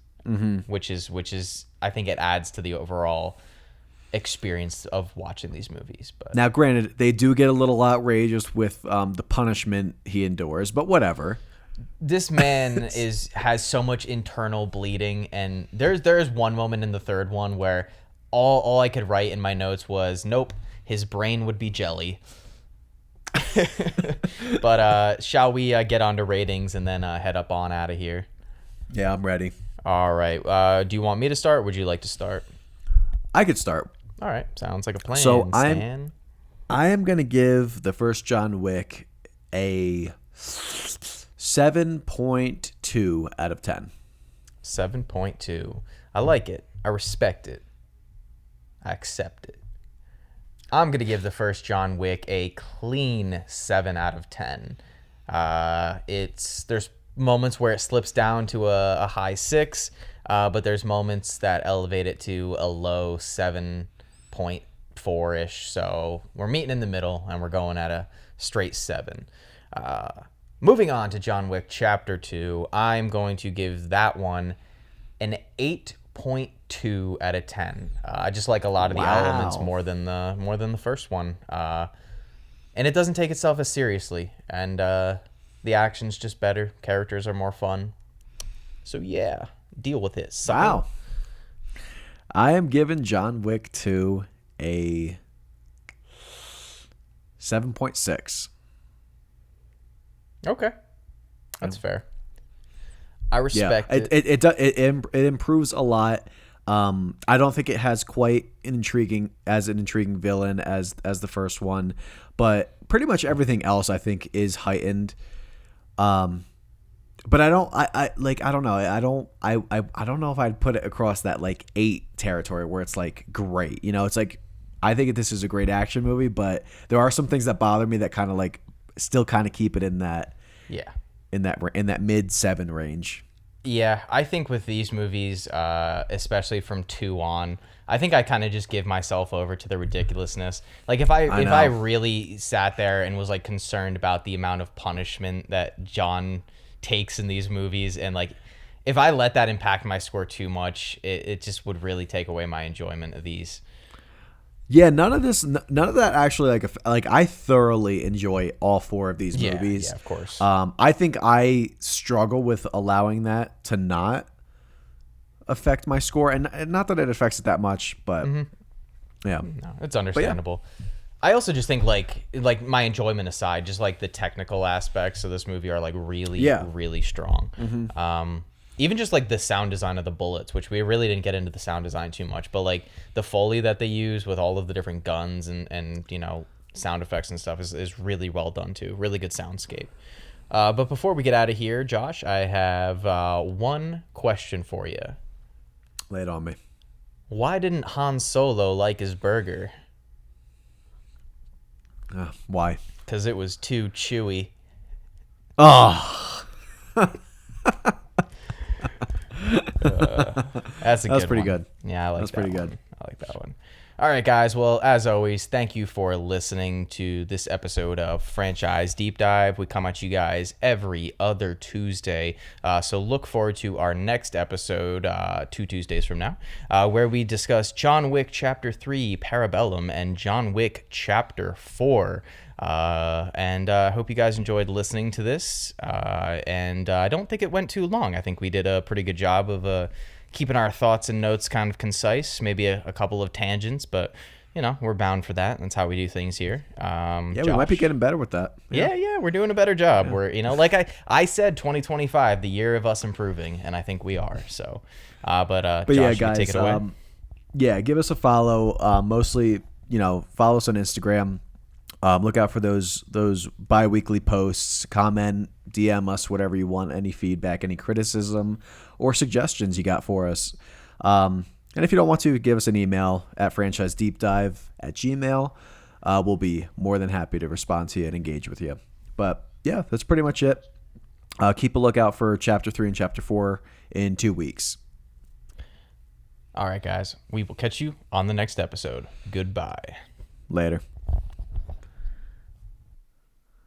Speaker 2: Which is I think it adds to the overall experience of watching these movies. But
Speaker 3: now, granted, they do get a little outrageous with the punishment he endures, but whatever.
Speaker 2: This man has so much internal bleeding, and there's one moment in the third one where all I could write in my notes was, nope, his brain would be jelly. But shall we get on to ratings and then head up on out of here?
Speaker 3: Yeah, I'm ready.
Speaker 2: All right. Do you want me to start? Or would you like to start?
Speaker 3: I could start.
Speaker 2: All right. Sounds like a plan.
Speaker 3: So
Speaker 2: Stan.
Speaker 3: I am going to give the first John Wick a 7.2 out of 10.
Speaker 2: 7.2. I like it. I respect it. I accept it. I'm going to give the first John Wick a clean 7 out of 10. There's moments where it slips down to a high 6, but there's moments that elevate it to a low 7.4-ish. So we're meeting in the middle, and we're going at a straight 7. Moving on to John Wick Chapter 2, I'm going to give that one an 8.2 out of 10. I just like a lot of the elements more than the first one, and it doesn't take itself as seriously, and the action's just better. Characters are more fun. So yeah, deal with it.
Speaker 3: Wow. I am giving John Wick 2 a 7.6.
Speaker 2: Okay, that's fair. I respect it.
Speaker 3: It improves a lot. I don't think it has quite an intriguing villain as the first one, but pretty much everything else I think is heightened. But I don't know if I'd put it across that like 8 territory where it's like great. You know, it's like I think this is a great action movie, but there are some things that bother me that kind of like still kind of keep it in that in that mid 7 range.
Speaker 2: Yeah, I think with these movies, especially from 2 on, I think I kind of just give myself over to the ridiculousness. Like if I really sat there and was like concerned about the amount of punishment that John takes in these movies, and like if I let that impact my score too much, it just would really take away my enjoyment of these.
Speaker 3: Yeah, none of that actually like I thoroughly enjoy all 4 of these movies.
Speaker 2: Yeah, of course.
Speaker 3: I think I struggle with allowing that to not affect my score, and not that it affects it that much, but yeah,
Speaker 2: no, it's understandable. Yeah. I also just think like my enjoyment aside, just like the technical aspects of this movie are like really strong. Even just like the sound design of the bullets, which we really didn't get into the sound design too much, but like the Foley that they use with all of the different guns and you know, sound effects and stuff is really well done too. Really good soundscape. But before we get out of here, Josh, I have one question for you.
Speaker 3: Lay it on me.
Speaker 2: Why didn't Han Solo like his burger?
Speaker 3: Why?
Speaker 2: Because it was too chewy.
Speaker 3: Oh.
Speaker 2: That's
Speaker 3: pretty
Speaker 2: one.
Speaker 3: good.
Speaker 2: Yeah, I like
Speaker 3: that's
Speaker 2: that
Speaker 3: pretty
Speaker 2: one.
Speaker 3: good.
Speaker 2: I like that one. All right, guys. Well, as always, thank you for listening to this episode of Franchise Deep Dive. We come at you guys every other Tuesday. So look forward to our next episode 2 Tuesdays from now, where we discuss John Wick Chapter 3, Parabellum, and John Wick Chapter 4. And I hope you guys enjoyed listening to this. And I don't think it went too long. I think we did a pretty good job of keeping our thoughts and notes kind of concise, maybe a couple of tangents, but you know, we're bound for that. That's how we do things here.
Speaker 3: Yeah, Josh, we might be getting better with that.
Speaker 2: Yeah, we're doing a better job. Yeah. We're, you know, like I said, 2025, the year of us improving, and I think we are. So, but Josh,
Speaker 3: yeah, guys,
Speaker 2: take it away.
Speaker 3: Give us a follow. Mostly, you know, follow us on Instagram. Look out for those bi-weekly posts. Comment, DM us, whatever you want. Any feedback, any criticism, or suggestions you got for us. And if you don't want to, give us an email at franchisedeepdive@gmail.com. We'll be more than happy to respond to you and engage with you. But yeah, that's pretty much it. Keep a lookout for Chapter 3 and Chapter 4 in 2 weeks.
Speaker 2: All right, guys. We will catch you on the next episode. Goodbye.
Speaker 3: Later.